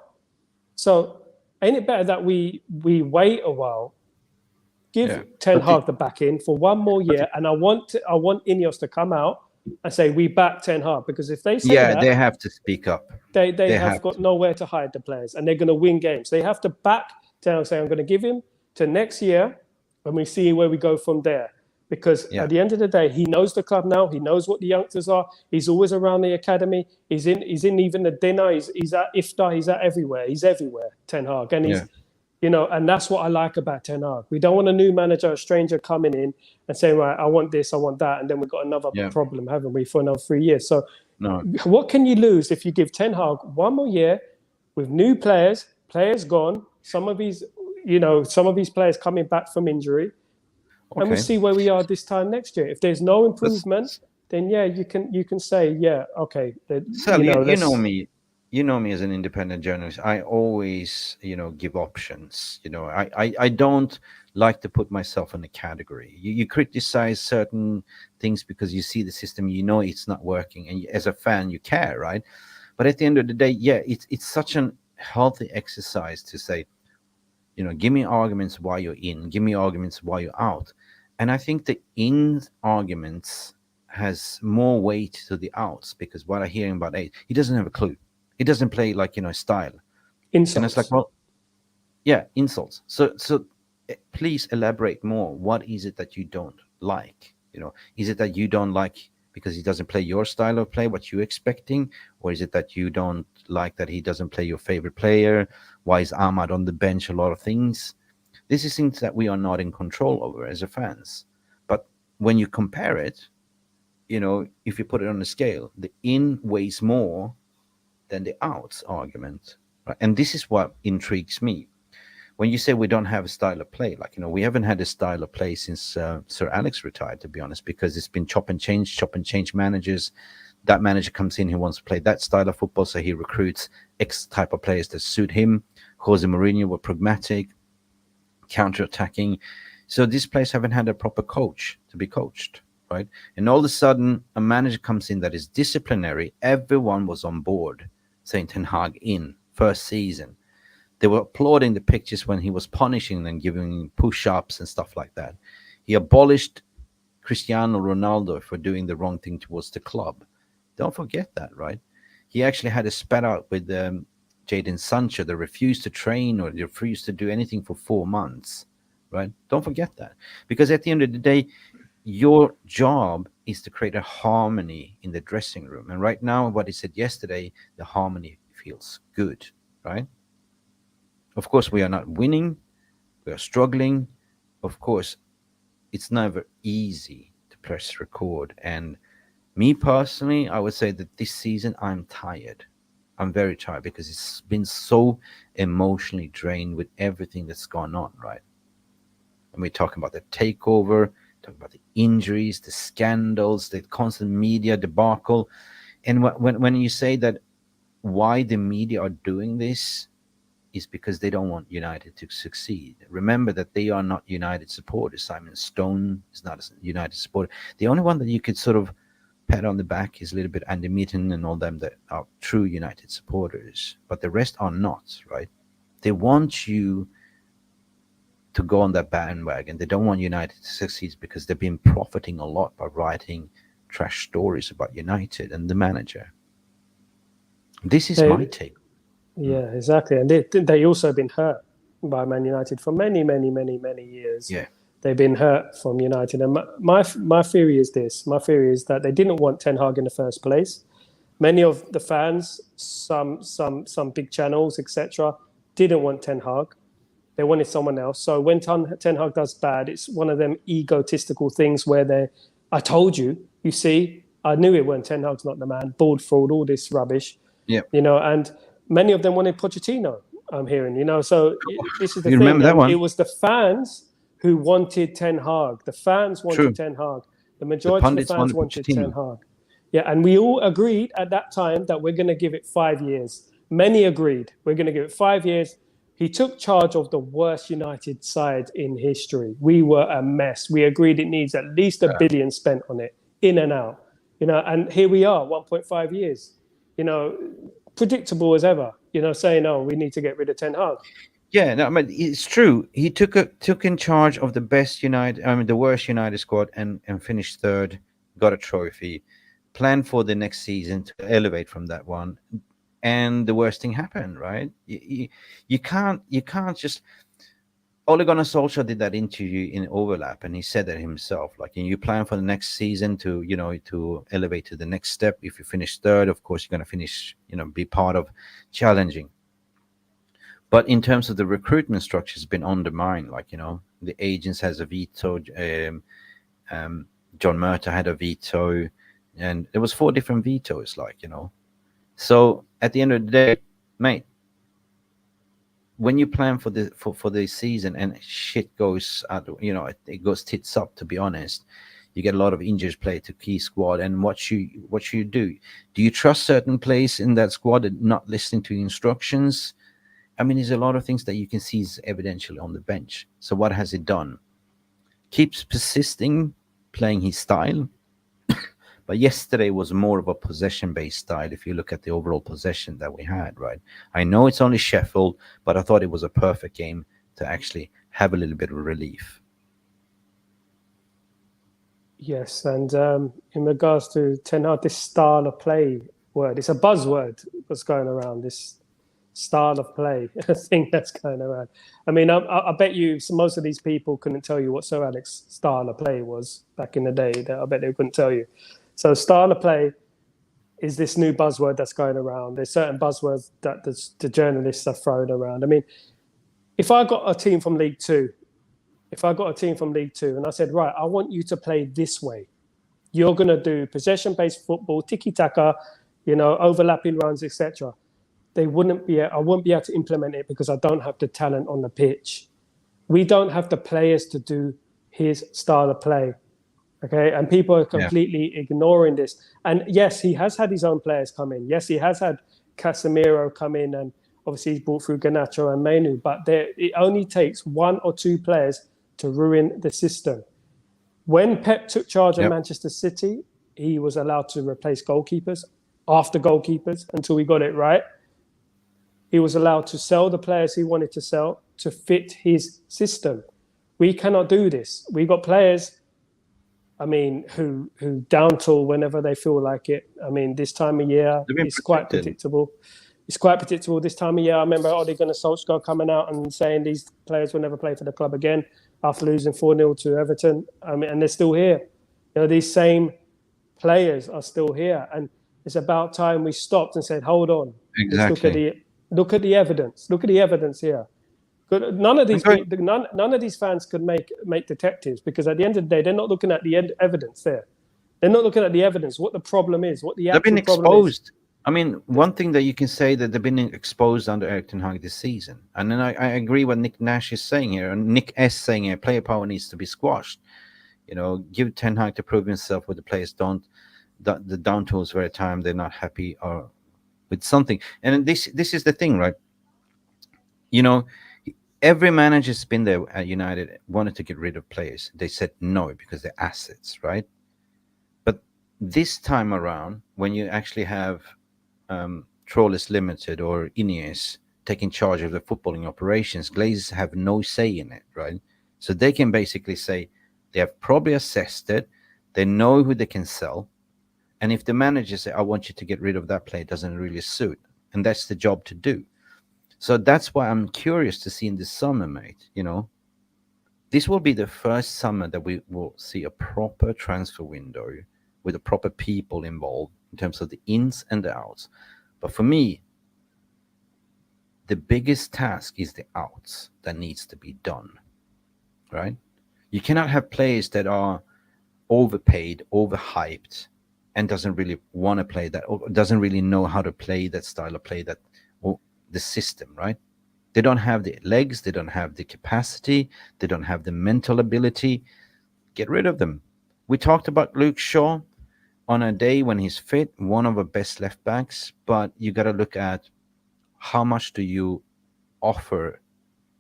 So ain't it better that we wait a while, give Ten Hag the back in for one more year, and I want Ineos to come out and say we back Ten Hag, because if they say that, they have to speak up. They have got nowhere to hide, the players, and they're going to win games. They have to back Ten Hag, say I'm going to give him to next year, and we see where we go from there. Because at the end of the day, he knows the club now. He knows what the youngsters are. He's always around the academy. He's in even the dinner. He's at iftar. He's at everywhere. He's everywhere. Ten Hag, and he's, and that's what I like about Ten Hag. We don't want a new manager, a stranger coming in and saying, right, I want this, I want that, and then we've got another problem, haven't we, for another 3 years? So, what can you lose if you give Ten Hag one more year with new players gone, some of these players coming back from injury? And we'll see where we are this time next year. If there's no improvement, then you can say, okay. Sal, you know me. You know me as an independent journalist. I always, give options. I don't like to put myself in a category. You criticize certain things because you see the system, it's not working, and as a fan, you care, right? But at the end of the day, it's such an healthy exercise to say, give me arguments why you're in, give me arguments why you're out. And I think the in arguments has more weight to the outs, because what I'm hearing about he doesn't have a clue. He doesn't play style. Insults. And it's like, insults. So please elaborate more. What is it that you don't like? Is it that you don't like because he doesn't play your style of play, what you're expecting? Or is it that you don't like that he doesn't play your favorite player? Why is Ahmad on the bench? A lot of things. This is things that we are not in control over as a fans. But when you compare it, if you put it on a scale, the in weighs more than the outs argument. Right? And this is what intrigues me. When you say we don't have a style of play, we haven't had a style of play since Sir Alex retired, to be honest, because it's been chop and change managers. That manager comes in, he wants to play that style of football, so he recruits X type of players that suit him. Jose Mourinho were pragmatic, counter-attacking. So these players haven't had a proper coach to be coached, right? And all of a sudden, a manager comes in that is disciplinary. Everyone was on board saying Ten Hag in first season. They were applauding the pictures when he was punishing them, giving push-ups and stuff like that. He abolished Cristiano Ronaldo for doing the wrong thing towards the club. Don't forget that, right? He actually had a spat out with Jadon Sancho. They refused to train or they refused to do anything for 4 months, right? Don't forget that. Because at the end of the day, your job is to create a harmony in the dressing room. And right now, what he said yesterday, the harmony feels good, right? Of course, we are not winning. We are struggling. Of course, it's never easy to press record. And me personally, I would say that this season, I'm tired. I'm very tired because it's been so emotionally drained with everything that's gone on, right? And we're talking about the takeover, talking about the injuries, the scandals, the constant media debacle. And when you say that why the media are doing this is because they don't want United to succeed. Remember that they are not United supporters. Simon Stone is not a United supporter. The only one that you could sort of pat on the back is a little bit Andy Mitten and all them that are true United supporters. But the rest are not, right? They want you to go on that bandwagon. They don't want United to succeed because they've been profiting a lot by writing trash stories about United and the manager. This is my take. Yeah, exactly. And they also been hurt by Man United for many, many, many, many years. Yeah. They've been hurt from United. And my theory is this. My theory is that they didn't want Ten Hag in the first place. Many of the fans, some big channels, etc., didn't want Ten Hag. They wanted someone else. So when Ten Hag does bad, it's one of them egotistical things where I told you, you see, I knew it when Ten Hag's not the man, board fraud, all this rubbish. Yeah. And many of them wanted Pochettino, I'm hearing, So this is the thing. Remember that one? It was the fans who wanted Ten Hag. The fans wanted Ten Hag. The majority of the fans wanted Ten Hag. Yeah, and we all agreed at that time that we're going to give it 5 years. Many agreed. We're going to give it 5 years. He took charge of the worst United side in history. We were a mess. We agreed it needs at least £1 billion spent on it, in and out. And here we are, 1.5 years. Predictable as ever. Saying, "Oh, we need to get rid of Ten Hag." Yeah, no, I mean, it's true. He took in charge of the best United, the worst United squad, and finished third, got a trophy, planned for the next season to elevate from that one, and the worst thing happened. Right? You can't just. Ole Gunnar Solskjaer did that interview in Overlap, and he said that himself. Like, you plan for the next season to to elevate to the next step. If you finish third, of course you're going to finish, be part of challenging. But in terms of the recruitment structure, it's been undermined. Like, the agents has a veto. John Murta had a veto, and there was 4 different vetoes. So at the end of the day, mate, when you plan for the season and shit goes out, it goes tits up. To be honest, you get a lot of injured play to key squad, and what you do? Do you trust certain players in that squad and not listening to instructions? I mean, there's a lot of things that you can see is evidentially on the bench. So what has he done? Keeps persisting, playing his style. But yesterday was more of a possession-based style, if you look at the overall possession that we had, right? I know it's only Sheffield, but I thought it was a perfect game to actually have a little bit of relief. Yes, and in regards to Ten Hag, this style of play word, it's a buzzword that's going around, this style of play thing that's going around. I mean, I bet you most of these people couldn't tell you what Sir Alex's style of play was back in the day. I bet they couldn't tell you. So style of play is this new buzzword that's going around. There's certain buzzwords that the journalists are throwing around. I mean, if I got a team from League Two, and I said, right, I want you to play this way. You're going to do possession-based football, tiki-taka, overlapping runs, etc. I wouldn't be able to implement it because I don't have the talent on the pitch. We don't have the players to do his style of play. Okay, and people are completely ignoring this. And yes, he has had his own players come in. Yes, he has had Casemiro come in, and obviously he's brought through Garnacho and Menu. But it only takes 1 or 2 players to ruin the system. When Pep took charge of Manchester City, he was allowed to replace goalkeepers after goalkeepers until we got it right. He was allowed to sell the players he wanted to sell to fit his system. We cannot do this. We got players, who down tool whenever they feel like it. I mean, this time of year, it's quite predictable. It's quite predictable this time of year. I remember Ole Gunnar Solskjaer coming out and saying these players will never play for the club again after losing 4-0 to Everton. And they're still here. These same players are still here. And it's about time we stopped and said, hold on. Exactly. Look at the evidence. Look at the evidence here. None of these fans could make detectives, because at the end of the day, they're not looking at the evidence there. They're not looking at the evidence, what the problem is, what the actual problem is. They've been exposed. I mean, one thing that you can say that they've been exposed under Erik ten Hag this season. And then I agree what Nick Nash is saying here, and Nick S saying here, player power needs to be squashed. Give Ten Hag to prove himself where the players don't. The down tools very time they're not happy or with something. And this is the thing, right? Every manager's been there at United wanted to get rid of players. They said no because they're assets, right? But this time around, when you actually have Trollus Limited or Ineos taking charge of the footballing operations, Glazers have no say in it, right? So they can basically say they have probably assessed it. They know who they can sell. And if the manager say, I want you to get rid of that player, it doesn't really suit. And that's the job to do. So that's why I'm curious to see in this summer, mate. This will be the first summer that we will see a proper transfer window with the proper people involved in terms of the ins and the outs. But for me, the biggest task is the outs that needs to be done, right? You cannot have players that are overpaid, overhyped, and doesn't really want to play that, or doesn't really know how to play that style of play, that or the system, right? They don't have the legs, they don't have the capacity, they don't have the mental ability. Get rid of them. We talked about Luke Shaw on a day when he's fit, one of the best left backs, but you got to look at how much do you offer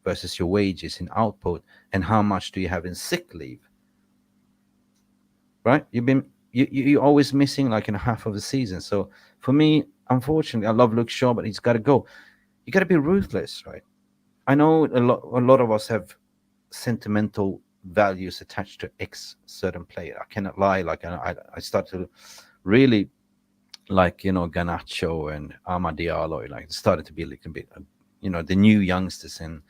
versus your wages in output, and how much do you have in sick leave, right? You're always missing like in half of the season. So for me, unfortunately, I love Luke Shaw, but he's got to go. You got to be ruthless, right? I know a lot of us have sentimental values attached to X certain player. I cannot lie. Like I started to really like, Garnacho and Amad Diallo. Like it started to be a little bit, the new youngsters in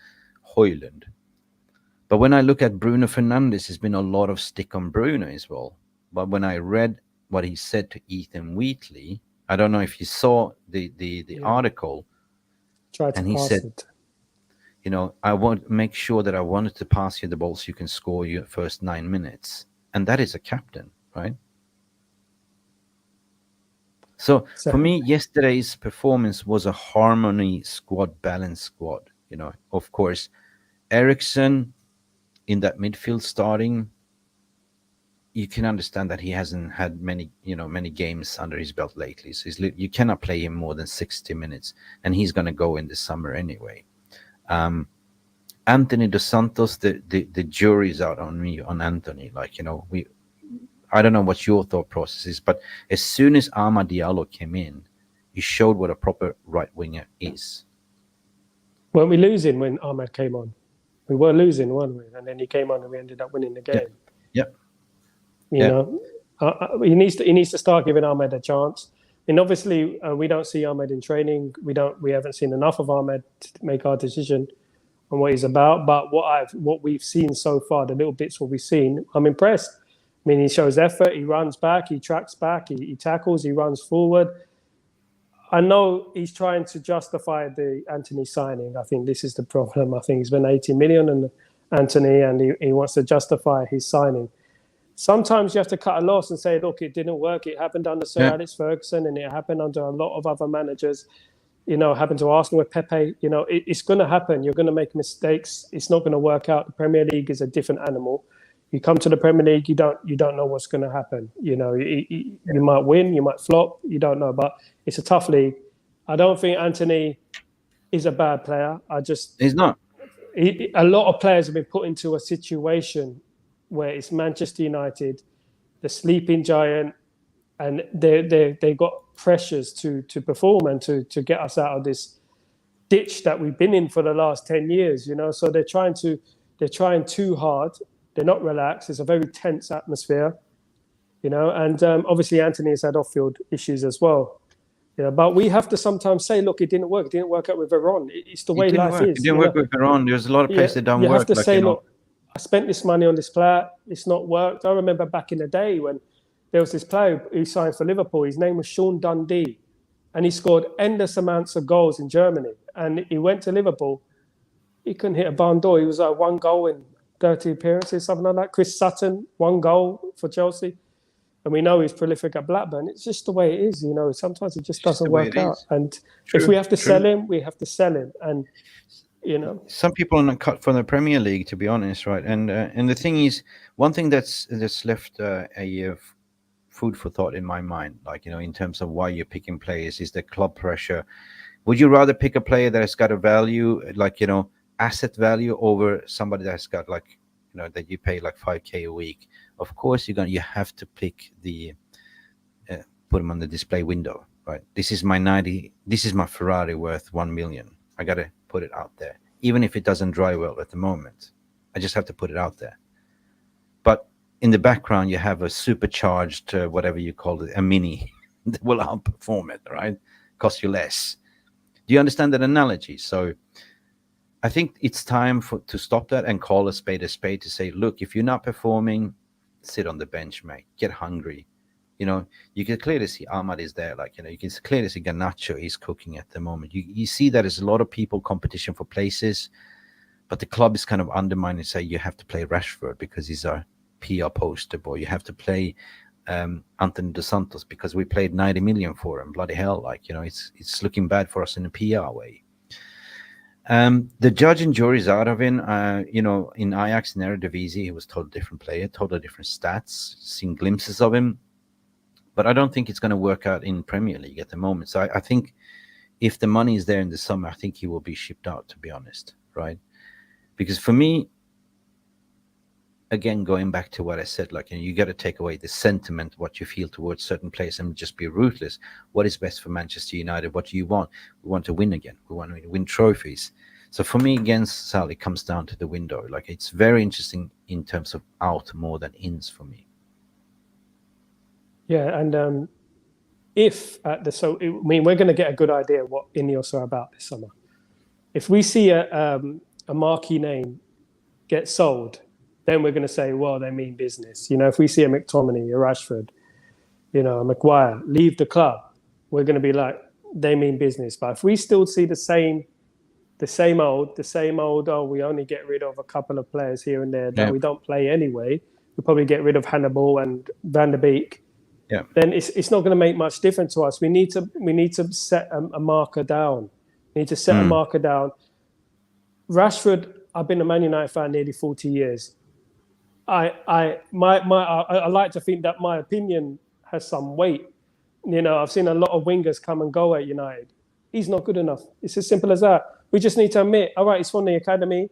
Hojlund. But when I look at Bruno Fernandes, there's been a lot of stick on Bruno as well. But when I read what he said to Ethan Wheatley, I don't know if you saw the article, Try to and he pass said, it. I want to make sure that I wanted to pass you the ball so you can score your first 9 minutes. And that is a captain, right? So for me, yesterday's performance was a harmony squad, balanced squad. Of course, Ericsson in that midfield starting, you can understand that he hasn't had many games under his belt lately. So you cannot play him more than 60 minutes, and he's going to go in the summer anyway. Anthony Dos Santos, the jury's out on me on Anthony. I don't know what your thought process is, but as soon as Amad Diallo came in, he showed what a proper right winger is. Weren't we losing when Ahmed came on? We were losing, weren't we? And then he came on and we ended up winning the game. Yep. You know, he needs to start giving Ahmed a chance. And obviously, we don't see Ahmed in training. We haven't seen enough of Ahmed to make our decision on what he's about. But what we've seen so far, the little bits what we've seen, I'm impressed. I mean, he shows effort. He runs back. He tracks back. He tackles. He runs forward. I know he's trying to justify the Anthony signing. I think this is the problem. I think he's been 80 million on Anthony, and he wants to justify his signing. Sometimes you have to cut a loss and say, look, it didn't work. It happened under Sir Alex Ferguson, and it happened under a lot of other managers. Happened to Arsenal with Pepe. It's going to happen. You're going to make mistakes. It's not going to work out. The Premier League is a different animal. You come to the Premier League, you don't know what's going to happen. You might win, you might flop, you don't know. But it's a tough league. I don't think Anthony is a bad player. He's not. A lot of players have been put into a situation where it's Manchester United, the sleeping giant, and they got pressures to perform and to get us out of this ditch that we've been in for the last 10 years. So they're trying too hard. They're not relaxed. It's a very tense atmosphere, and obviously Anthony has had off-field issues as well. But we have to sometimes say, look, it didn't work. It didn't work out with Veron. It's the way life is. It didn't work with Veron. There's a lot of places that don't work. You have to say, look, I spent this money on this player. It's not worked. I remember back in the day when there was this player who signed for Liverpool. His name was Sean Dundee, and he scored endless amounts of goals in Germany. And he went to Liverpool. He couldn't hit a barn door. He was like 1 goal in 30 appearances, something like that. Chris Sutton, 1 goal for Chelsea. And we know he's prolific at Blackburn. It's just the way it is, Sometimes it just doesn't work out. And if we have to sell him, we have to sell him. And, some people are not cut from the Premier League, to be honest, right? And the thing is, one thing that's left a food for thought in my mind, in terms of why you're picking players, is the club pressure. Would you rather pick a player that has got a value, asset value, over somebody that's got that you pay like 5K a week? Of course, you have to pick the put them on the display window, right? This is my Ferrari worth 1 million. I got to put it out there, even if it doesn't drive well at the moment. I just have to put it out there. But in the background, you have a supercharged, whatever you call it, a mini that will outperform it, right? Cost you less. Do you understand that analogy? So I think it's time to stop that and call a spade to say, look, if you're not performing, sit on the bench, mate. Get hungry. You can clearly see Ahmad is there. You can clearly see Garnacho is cooking at the moment. You see that there's a lot of people competition for places, but the club is kind of undermining, say you have to play Rashford because he's our PR poster boy. You have to play Anthony Dos Santos because we paid 90 million for him. Bloody hell, it's looking bad for us in a PR way. The judge and jury's out of him. In Ajax and Eredivisie, he was totally different player, totally different stats. Seen glimpses of him, but I don't think it's going to work out in Premier League at the moment. So I think if the money is there in the summer, I think he will be shipped out, to be honest, right? Because for me, again, going back to what I said, like, you got to take away the sentiment, what you feel towards certain players, and just be ruthless. What is best for Manchester United? What do you want? We want to win again. We want to win trophies. So for me, against Sal, it comes down to the window. Like, it's very interesting in terms of out more than ins for me. Yeah, and we're going to get a good idea what Ineos are about this summer. If we see a marquee name get sold, then we're going to say, well, they mean business. If we see a McTominay, a Rashford, a Maguire leave the club, we're going to be like, they mean business. But if we still see the same old, oh, we only get rid of a couple of players here and there that we don't play anyway, we'll probably get rid of Hannibal and Van der Beek. Yeah. Then it's not going to make much difference to us. We need to set a marker down. We need to set a marker down. Rashford, I've been a Man United fan nearly 40 years. I like to think that my opinion has some weight. I've seen a lot of wingers come and go at United. He's not good enough. It's as simple as that. We just need to admit, all right, he's from the academy.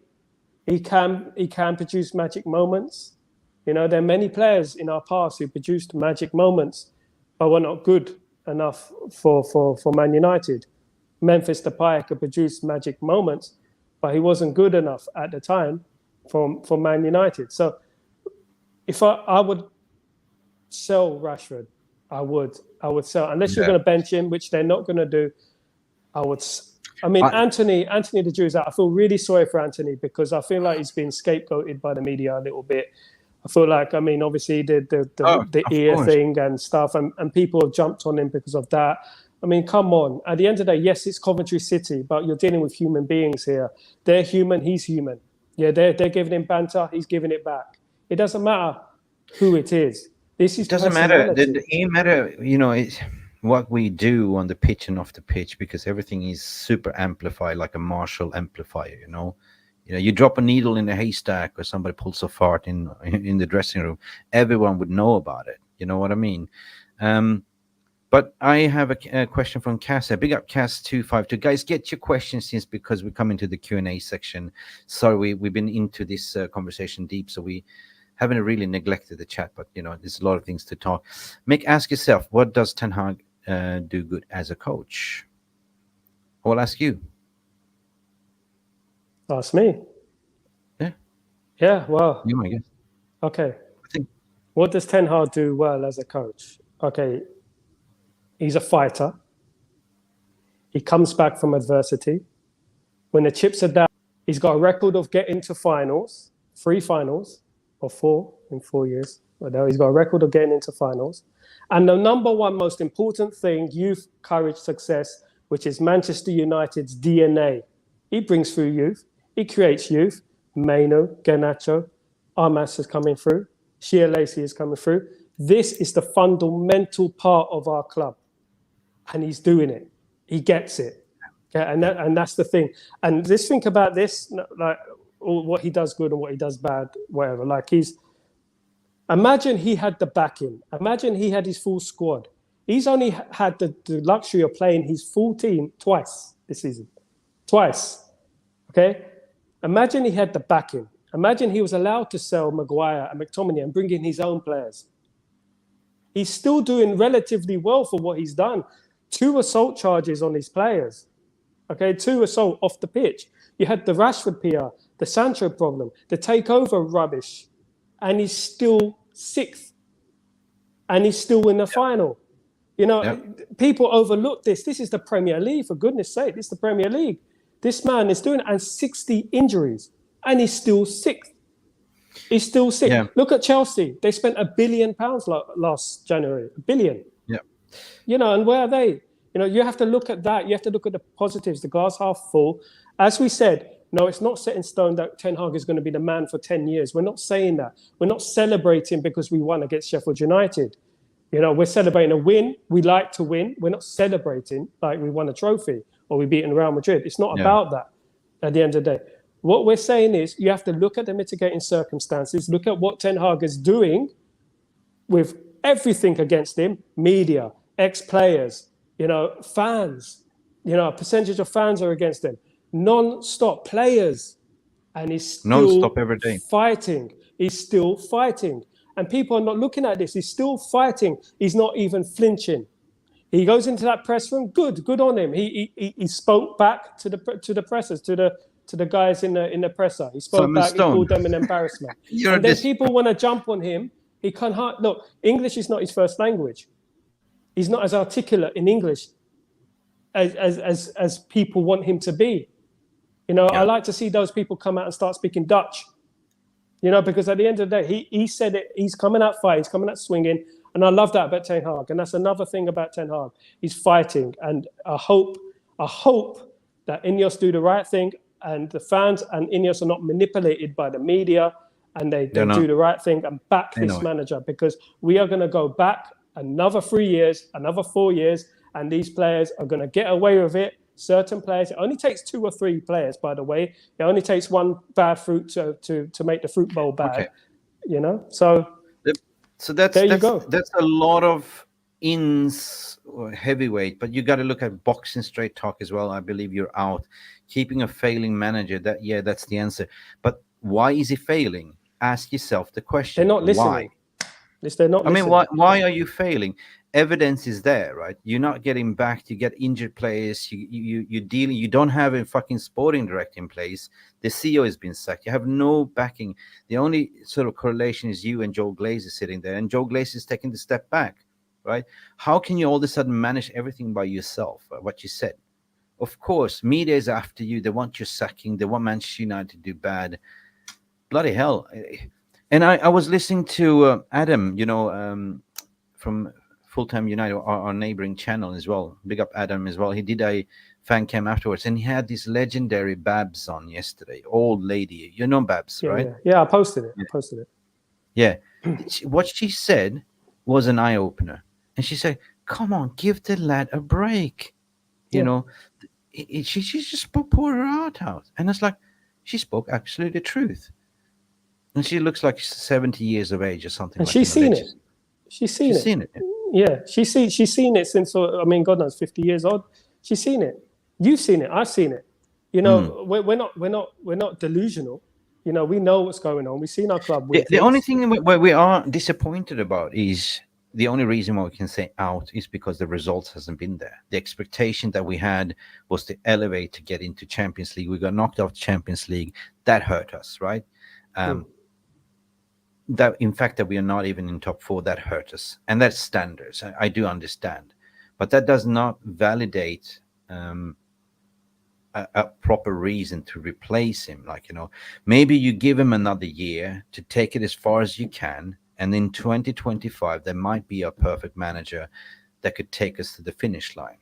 He can produce magic moments. There are many players in our past who produced magic moments, but were not good enough for Man United. Memphis Depay could produce magic moments, but he wasn't good enough at the time for Man United. So if I would sell Rashford, I would sell, unless you're going to bench him, which they're not going to do. Anthony the Jew's out. I feel really sorry for Anthony because I feel like he's been scapegoated by the media a little bit. I feel like, obviously the ear thing and stuff, and people have jumped on him because of that. Come on. At the end of the day, yes, it's Coventry City, but you're dealing with human beings here. They're human, he's human. Yeah, they're giving him banter, he's giving it back. It doesn't matter who it is. This is doesn't matter. It matter, it's what we do on the pitch and off the pitch, because everything is super amplified, like a Marshall amplifier. You drop a needle in a haystack, or somebody pulls a fart in the dressing room, everyone would know about it. You know what I mean? But I have a question from Cass. Big up Cass 252. Guys, get your questions in, because we're coming to the Q&A section. Sorry, we've been into this conversation deep, so we haven't really neglected the chat, but there's a lot of things to talk. Mick, ask yourself, what does Ten Hag do good as a coach? I will ask you. Ask me. Yeah, well. You, I guess. Okay. What does Ten Hag do well as a coach? Okay. He's a fighter. He comes back from adversity. When the chips are down, he's got a record of getting to finals, 3 finals, or 4 in 4 years. But now he's got a record of getting into finals. And the number one most important thing, youth, courage, success, which is Manchester United's DNA. He brings through youth. He creates youth. Maino, Garnacho, Armas is coming through. Shea Lacey is coming through. This is the fundamental part of our club. And he's doing it. He gets it. Yeah, and that's the thing. And just think about this, like what he does good and what he does bad, whatever. Like imagine he had the backing. Imagine he had his full squad. He's only had the luxury of playing his full team twice this season. Twice. Okay? Imagine he had the backing. Imagine he was allowed to sell Maguire and McTominay and bring in his own players. He's still doing relatively well for what he's done. 2 assault charges on his players. Okay, 2 assault off the pitch. You had the Rashford PR, the Sancho problem, the takeover rubbish, and he's still 6th. And he's still in the final. People overlook this. This is the Premier League, for goodness sake. This is the Premier League. This man is doing it, and 60 injuries, and he's still 6th. He's still 6th. Yeah. Look at Chelsea. They spent £1 billion last January. £1 billion. Yeah. And where are they? You have to look at that. You have to look at the positives, the glass half full. As we said, no, it's not set in stone that Ten Hag is going to be the man for 10 years. We're not saying that. We're not celebrating because we won against Sheffield United. We're celebrating a win. We like to win. We're not celebrating like we won a trophy or we beaten Real Madrid. It's not about that at the end of the day. What we're saying is you have to look at the mitigating circumstances, look at what Ten Hag is doing with everything against him, media, ex-players, fans, a percentage of fans are against him, non-stop players, and he's Non-stop still every day. fighting. He's still fighting. And people are not looking at this. He's still fighting. He's not even flinching. He goes into that press room. Good on him. He spoke back to the pressers, to the guys in the presser. He spoke Simon back. Stone. He called them an embarrassment. And then people want to jump on him. He can't look. English is not his first language. He's not as articulate in English as people want him to be. I like to see those people come out and start speaking Dutch. Because at the end of the day, he said it. He's coming out fighting. He's coming out swinging. And I love that about Ten Hag. And that's another thing about Ten Hag. He's fighting. And I hope that Ineos do the right thing and the fans and Ineos are not manipulated by the media and they do the right thing and back this manager, because we are going to go back another 3 years, another 4 years, and these players are going to get away with it. Certain players, it only takes 2 or 3 players, by the way. It only takes one bad fruit to make the fruit bowl bad. So that's there you go. That's a lot of ins or heavyweight, but you got to look at boxing straight talk as well. I believe you're out. Keeping a failing manager, that's the answer. But why is he failing? Ask yourself the question. They're not listening. Why? They're not listening. Why are you failing? Evidence is there, right? You're not getting back. You get injured players. You're dealing. You don't have a fucking sporting director in place. The CEO has been sacked. You have no backing. The only sort of correlation is you and Joe Glazer sitting there, and Joe Glazer is taking the step back, right? How can you all of a sudden manage everything by yourself? What you said. Of course, media is after you. They want you sacking. They want Manchester United to do bad. Bloody hell! And I was listening to Adam, from Full-Time United, our neighboring channel as well. Big up Adam as well. He did a fan cam afterwards, and he had this legendary Babs on yesterday. Old lady, Babs, right? Yeah, I posted it. Yeah. What she said was an eye opener, and she said, "Come on, give the lad a break." She just poured her heart out, and it's like she spoke absolutely the truth. And she looks like she's 70 years of age or something. And she's seen it. She's seen it. Yeah, she's seen it since. God knows, 50 years old. She's seen it. You've seen it. I've seen it. We're not delusional. We know what's going on. We've seen our club. The only thing where we are disappointed about is the only reason why we can say out is because the results hasn't been there. The expectation that we had was to elevate to get into Champions League. We got knocked off Champions League. That hurt us, right? That in fact that we are not even in top 4, that hurt us, and that's standards. I do understand, but that does not validate a proper reason to replace him. Maybe you give him another year to take it as far as you can, and in 2025 there might be a perfect manager that could take us to the finish line.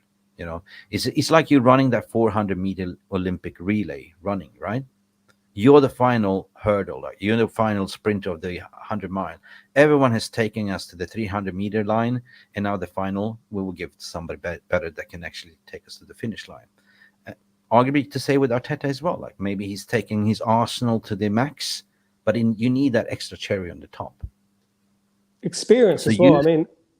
It's like you're running that 400-meter Olympic relay running, right? You're the final hurdle. You're the final sprint of the 100-mile. Everyone has taken us to the 300-meter line, and now the final we will give to somebody better that can actually take us to the finish line. Arguably to say with Arteta as well, maybe he's taking his Arsenal to the max, but you need that extra cherry on the top. Experience as well.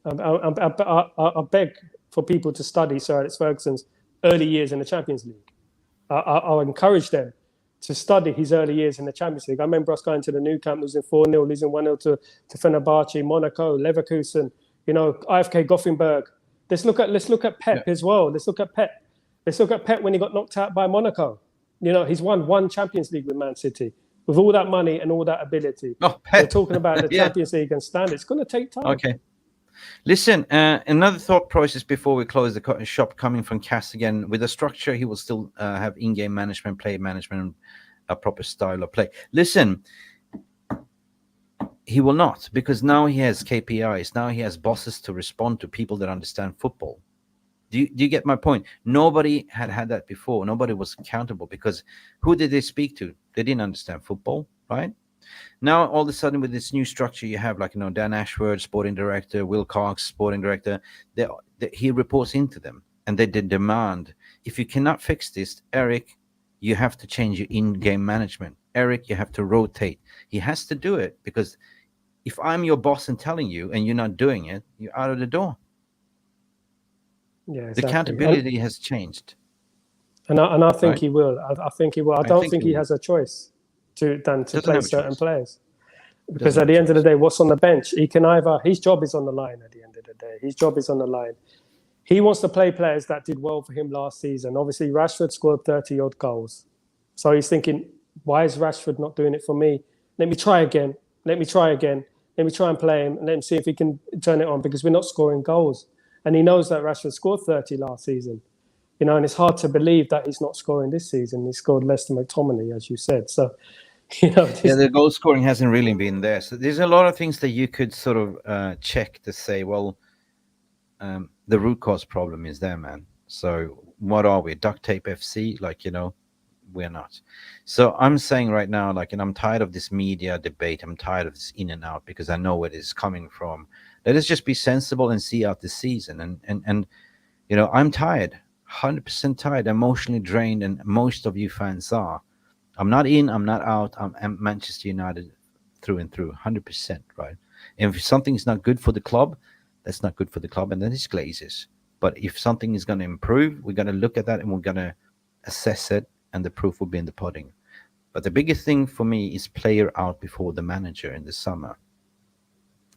I beg for people to study Sir Alex Ferguson's early years in the Champions League. I'll encourage them to study his early years in the Champions League. I remember us going to the Nou Camp, losing 4-0, losing 1-0 to Fenerbahce, Monaco, Leverkusen, IFK Gothenburg. Let's look at Pep as well. Let's look at Pep when he got knocked out by Monaco. He's won 1 Champions League with Man City. With all that money and all that ability. We're talking about the Champions League and standards. It's going to take time. Okay. Listen, another thought process before we close the shop coming from Cass again. With the structure, he will still have in-game management, play management, a proper style of play. Listen, he will not, because now he has KPIs. Now he has bosses to respond to, people that understand football. Do you get my point? Nobody had that before. Nobody was accountable, because who did they speak to? They didn't understand football, right? Now, all of a sudden, with this new structure, you have Dan Ashworth, sporting director, Will Cox, sporting director. He reports into them, and they demand, if you cannot fix this, Eric, you have to change your in-game management. Eric, you have to rotate. He has to do it, because if I'm your boss and telling you, and you're not doing it, you're out of the door. Yeah, exactly. The accountability has changed. And I think he will. I think he will. I don't think he has a choice. than to Doesn't play have a certain choice. players. Because Doesn't at have a the end of the choice. day, what's on the bench? He can either his job is on the line at the end of the day. His job is on the line. He wants to play players that did well for him last season. Obviously, Rashford scored 30 odd goals. So he's thinking, why is Rashford not doing it for me? Let me try again. Let me try again. Let me try and play him and let him see if he can turn it on because we're not scoring goals. And he knows that Rashford scored 30 last season. And it's hard to believe that he's not scoring this season. He scored less than McTominay, as you said. So, Yeah, this, the goal scoring hasn't really been there. So there's a lot of things that you could sort of check to say, well, the root cause problem is there, man. So what are we? Duct tape FC? We're not. So I'm saying right now, and I'm tired of this media debate. I'm tired of this in and out because I know where it is coming from. Let us just be sensible and see out the season. And I'm tired, 100% tired, emotionally drained, and most of you fans are. I'm not in, I'm not out. I'm Manchester United through and through, 100%, right? And if something's not good for the club, that's not good for the club, and then it's Glazers. But if something is going to improve, we're going to look at that and we're going to assess it, and the proof will be in the pudding. But the biggest thing for me is player out before the manager in the summer.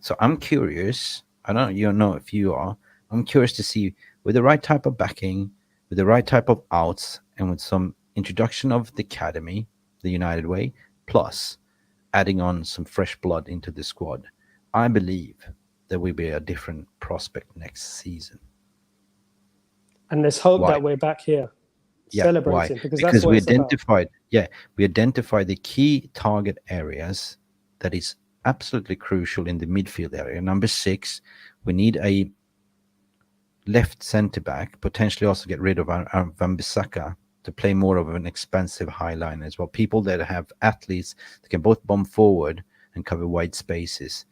So I'm curious. I don't know if you are. I'm curious to see with the right type of backing, with the right type of outs, and with some introduction of the academy, the United way, plus adding on some fresh blood into the squad. I believe there will be a different prospect next season. and there's hope Why? that we're back here Yeah, why? celebrating because that's Because what it's about. we identified the key target areas that is absolutely crucial in the midfield area. Number 6, we need a left centre back, potentially also get rid of Van Bissaka to play more of an expansive high line as well. People that have athletes that can both bomb forward and cover wide spaces.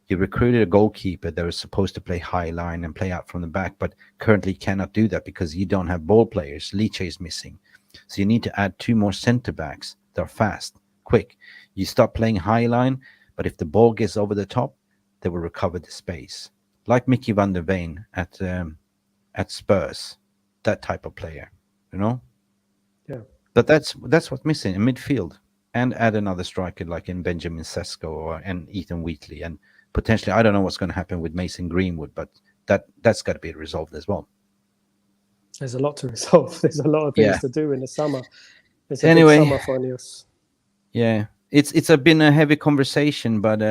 You recruited a goalkeeper that was supposed to play high line and play out from the back, but currently cannot do that because you don't have ball players. Leach is missing. So you need to add 2 more centre backs that are fast, quick. You start playing high line, but if the ball gets over the top, they will recover the space. Like Mickey van der Veen at Spurs, that type of player, you know. Yeah. But that's what's missing in midfield, and add another striker like in Benjamin Sesko and Ethan Wheatley, and potentially I don't know what's going to happen with Mason Greenwood, but that's got to be resolved as well. There's a lot to resolve. There's a lot of things Yeah. to do in the summer. It's a big Anyway, summer for us. yeah, it's been a heavy conversation, but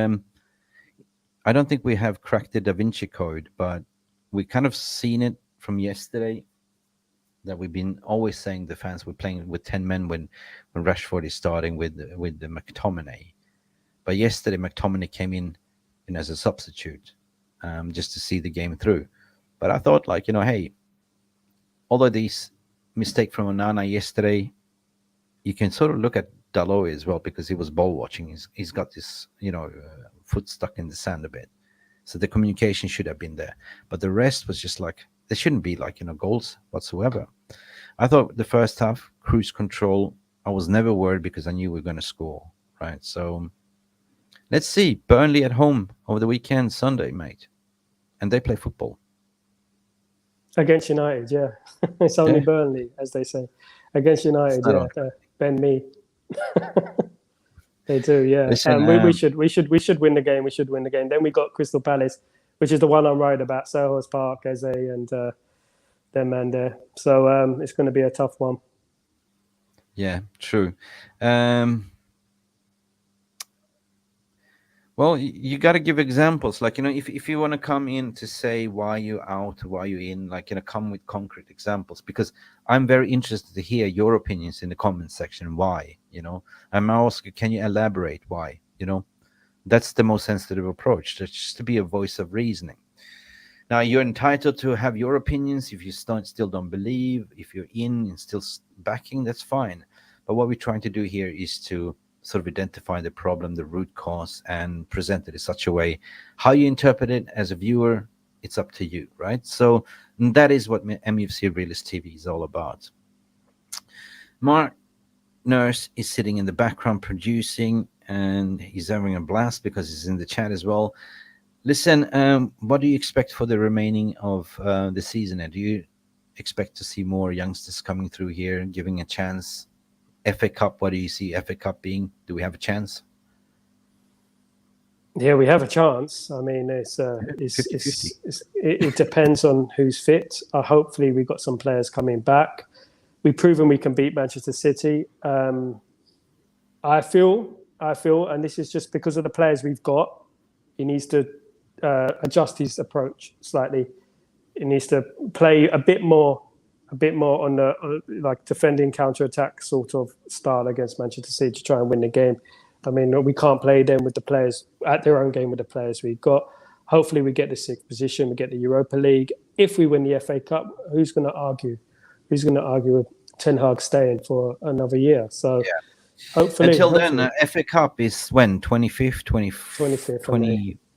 I don't think we have cracked the Da Vinci Code, but we kind of seen it from yesterday that we've been always saying the fans were playing with 10 men when Rashford is starting with the McTominay. But yesterday McTominay came in as a substitute just to see the game through. But I thought hey, although these mistake from Onana yesterday, you can sort of look at Dalot as well because he was ball watching. He's got this foot stuck in the sand a bit. So the communication should have been there. But the rest was just there shouldn't be goals whatsoever. I thought the first half, cruise control, I was never worried because I knew we were going to score, right? So let's see. Burnley at home over the weekend, Sunday, mate. And they play football. Against United, yeah. It's only Yeah. Burnley, as they say. Against United, It's not yeah. on. Ben me. They do, yeah. Listen, We should win the game. We should win the game. Then we got Crystal Palace, which is the one I'm worried about. Selhurst Park, Eze, and them and there. So it's going to be a tough one. yeah, true. Well, you got to give examples. If you want to come in to say why you're out, why you're in, come with concrete examples. Because I'm very interested to hear your opinions in the comment section. Why, I'm asking, can you elaborate why? That's the most sensitive approach. Just to be a voice of reasoning. Now, you're entitled to have your opinions. If you still don't believe, if you're in and still backing, that's fine. But what we're trying to do here is to sort of identify the problem, the root cause, and present it in such a way. How you interpret it as a viewer, it's up to you, right? So that is what MUFC Realist TV is all about. Mark Nurse is sitting in the background producing, and he's having a blast because he's in the chat as well. Listen, what do you expect for the remaining of the season? And do you expect to see more youngsters coming through here, giving a chance FA Cup, what do you see FA Cup being? Do we have a chance? Yeah, we have a chance. I mean, it depends on who's fit. Hopefully, we've got some players coming back. We've proven we can beat Manchester City. I feel, and this is just because of the players we've got, he needs to adjust his approach slightly. He needs to play a bit more on the like defending counter-attack sort of style against Manchester City to try and win the game. I mean, we can't play them with the players at their own game with the players we've got. Hopefully, we get the sixth position, we get the Europa League. If we win the FA Cup, who's going to argue? Who's going to argue with Ten Hag staying for another year? So, hopefully. Until then, FA Cup is when? 25th,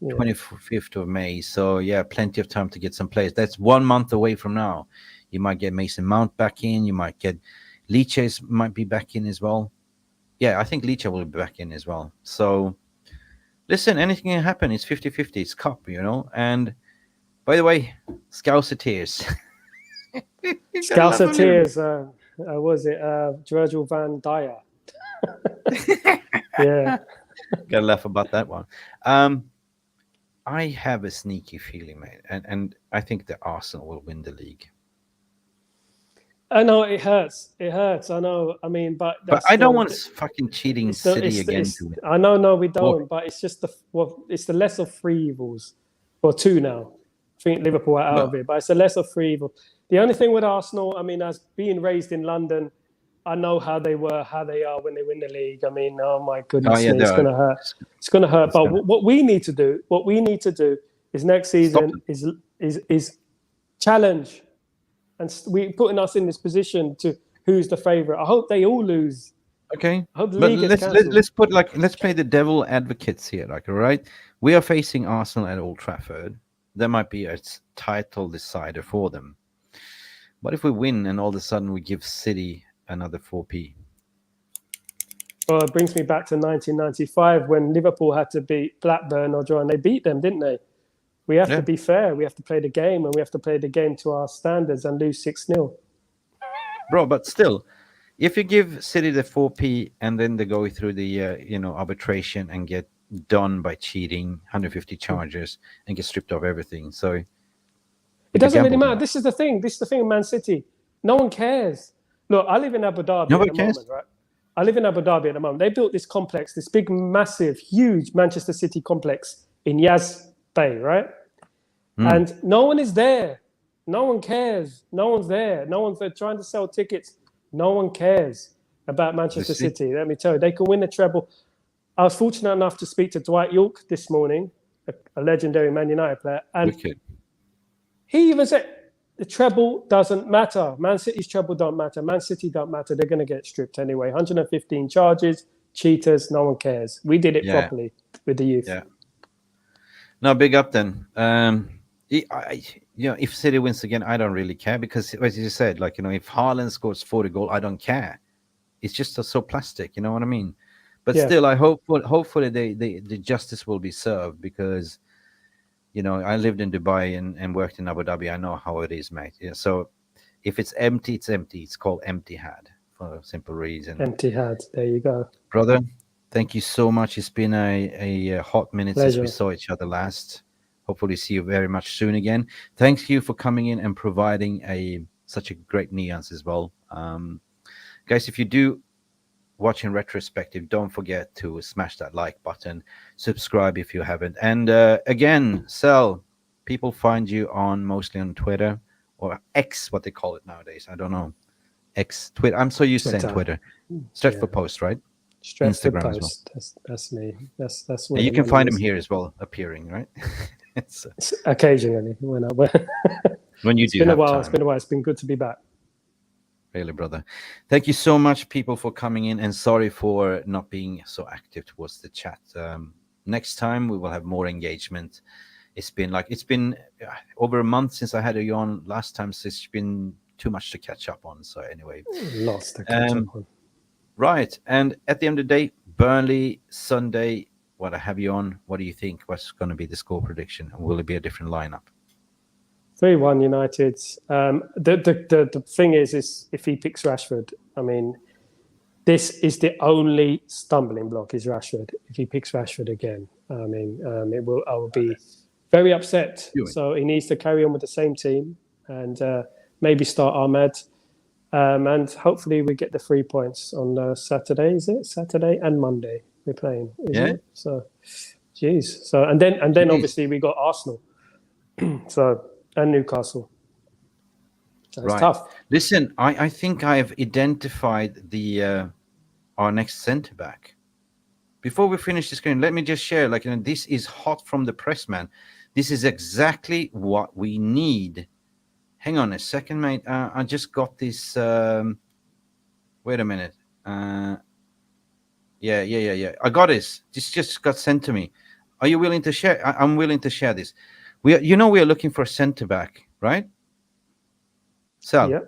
25th of May. So, yeah, plenty of time to get some players. That's 1 month away from now. You might get Mason Mount back in. You might get Leach might be back in as well. Yeah, I think Leach will be back in as well. So, listen, anything can happen. It's 50-50. It's cup, you know. And, by the way, Scouseteers. Scouseteers. Was it Virgil van Dijk? Yeah. Gotta laugh about that one. I have a sneaky feeling, mate. And I think that Arsenal will win the league. I know it hurts. It hurts. I know. I mean, but I don't want fucking cheating City again. I know. No, we don't. But it's just it's the less of three evils, or two now. I think Liverpool are out of it, but it's the less of three evils. The only thing with Arsenal, I mean, as being raised in London, I know how they are when they win the league. I mean, oh my goodness, it's going to hurt. It's going to hurt. But what we need to do is next season is challenge. And we putting us in this position to who's the favourite. I hope they all lose. Okay, but let's play the devil advocates here. Like, all right, we are facing Arsenal at Old Trafford. There might be a title decider for them. What if we win and all of a sudden we give City another 4p? Well, it brings me back to 1995 when Liverpool had to beat Blackburn or draw, and they beat them, didn't they? We have to be fair. We have to play the game, and we have to play the game to our standards and lose 6-0. Bro, but still, if you give City the 4p and then they go through the arbitration and get done by cheating, 150 charges, and get stripped of everything, so it doesn't really matter. This is the thing. This is the thing in Man City. No one cares. Look, I live in Abu Dhabi at the moment, right? I live in Abu Dhabi at the moment. They built this complex, this big, massive, huge Manchester City complex in Yas Bay, right? And no one is there. No one cares. No one's there. No one's there trying to sell tickets. No one cares about Manchester City. Let me tell you, they can win the treble. I was fortunate enough to speak to Dwight York this morning, a legendary Man United player, and he even said the treble doesn't matter. Man City's treble don't matter. Man City don't matter. They're going to get stripped anyway. 115 charges, cheaters. No one cares. We did it properly with the youth. Yeah. No, big up then. If City wins again, I don't really care because, as you said, if Haaland scores 40 goals, I don't care. It's just so plastic, you know what I mean? But still, I hopefully the justice will be served because, I lived in Dubai and worked in Abu Dhabi. I know how it is, mate. Yeah, so if it's empty, it's empty. It's called empty had for a simple reason. Empty had. There you go, brother. Thank you so much. It's been a hot minute since we saw each other last. Hopefully see you very much soon again. Thank you for coming in and providing such a great nuance as well. Guys, if you do watch in retrospective, don't forget to smash that like button. Subscribe if you haven't. And again, Sal, people find you mostly on Twitter or X, what they call it nowadays. I don't know. X, Twitter. I'm so used to saying Twitter. Stretford Post, right? Instagram Post. As well. That's me. That's what you can find him here as well, appearing, right? It's occasionally when you do. It's been a while. It's been good to be back. Really, brother. Thank you so much, people, for coming in, and sorry for not being so active towards the chat. Next time we will have more engagement. It's been over a month since I had you on last time, so it's been too much to catch up on. So anyway, lots to catch up on. Right, and at the end of the day, Burnley Sunday. What I have you on? What do you think? What's going to be the score prediction? Will it be a different lineup? 3-1 United. The thing is if he picks Rashford, I mean, this is the only stumbling block is Rashford. If he picks Rashford again, I mean, I will be very upset. So he needs to carry on with the same team and maybe start Ahmed. And hopefully we get the 3 points on Saturday. Is it Saturday and Monday we're playing? Isn't it? So, geez. So and then obviously we got Arsenal. So and Newcastle. So it's tough. Listen, I think I've identified the our next centre back. Before we finish the screen, let me just share. This is hot from the press, man. This is exactly what we need. Hang on a second, mate. I just got this. Wait a minute. Yeah. I got this. This just got sent to me. Are you willing to share? I'm willing to share this. We are looking for a centre back, right? Sal. Yeah.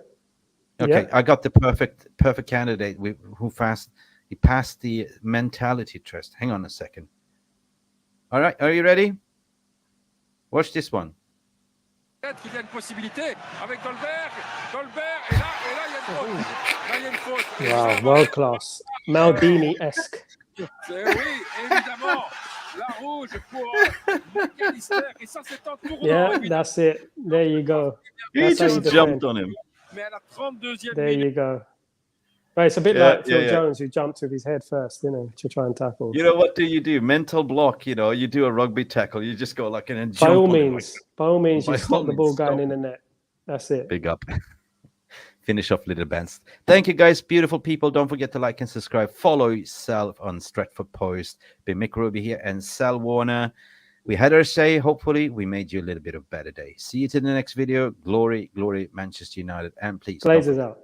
Okay, yeah. I got the perfect candidate he passed the mentality test. Hang on a second. All right, are you ready? Watch this one. Qu'il y a une possibilité avec Dolberg, et là il y a une faute. Wow, world class. Maldini-esque. Oui, évidemment. La rouge pour McAllister, et ça c'est un tournant. Yeah, that's it. There you go. He just jumped on him. Mais à la 32e There minute. you go. Right, it's a bit like Phil Jones, who jumped with his head first, to try and tackle. What do you do? Mental block, you do a rugby tackle. You just go and jump. By all means, you stop the ball going in the net. That's it. Big up. Finish off little bands. Thank you, guys. Beautiful people. Don't forget to like and subscribe. Follow Sal on Streetford Post. Been Mick Ruby here and Sal Warner. We had our say. Hopefully, we made you a little bit of a better day. See you to the next video. Glory, Manchester United. And please, Blazers out.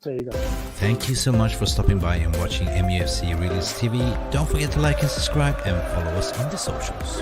There you go. Thank you so much for stopping by and watching MUFC Realist TV. Don't forget to like and subscribe and follow us on the socials.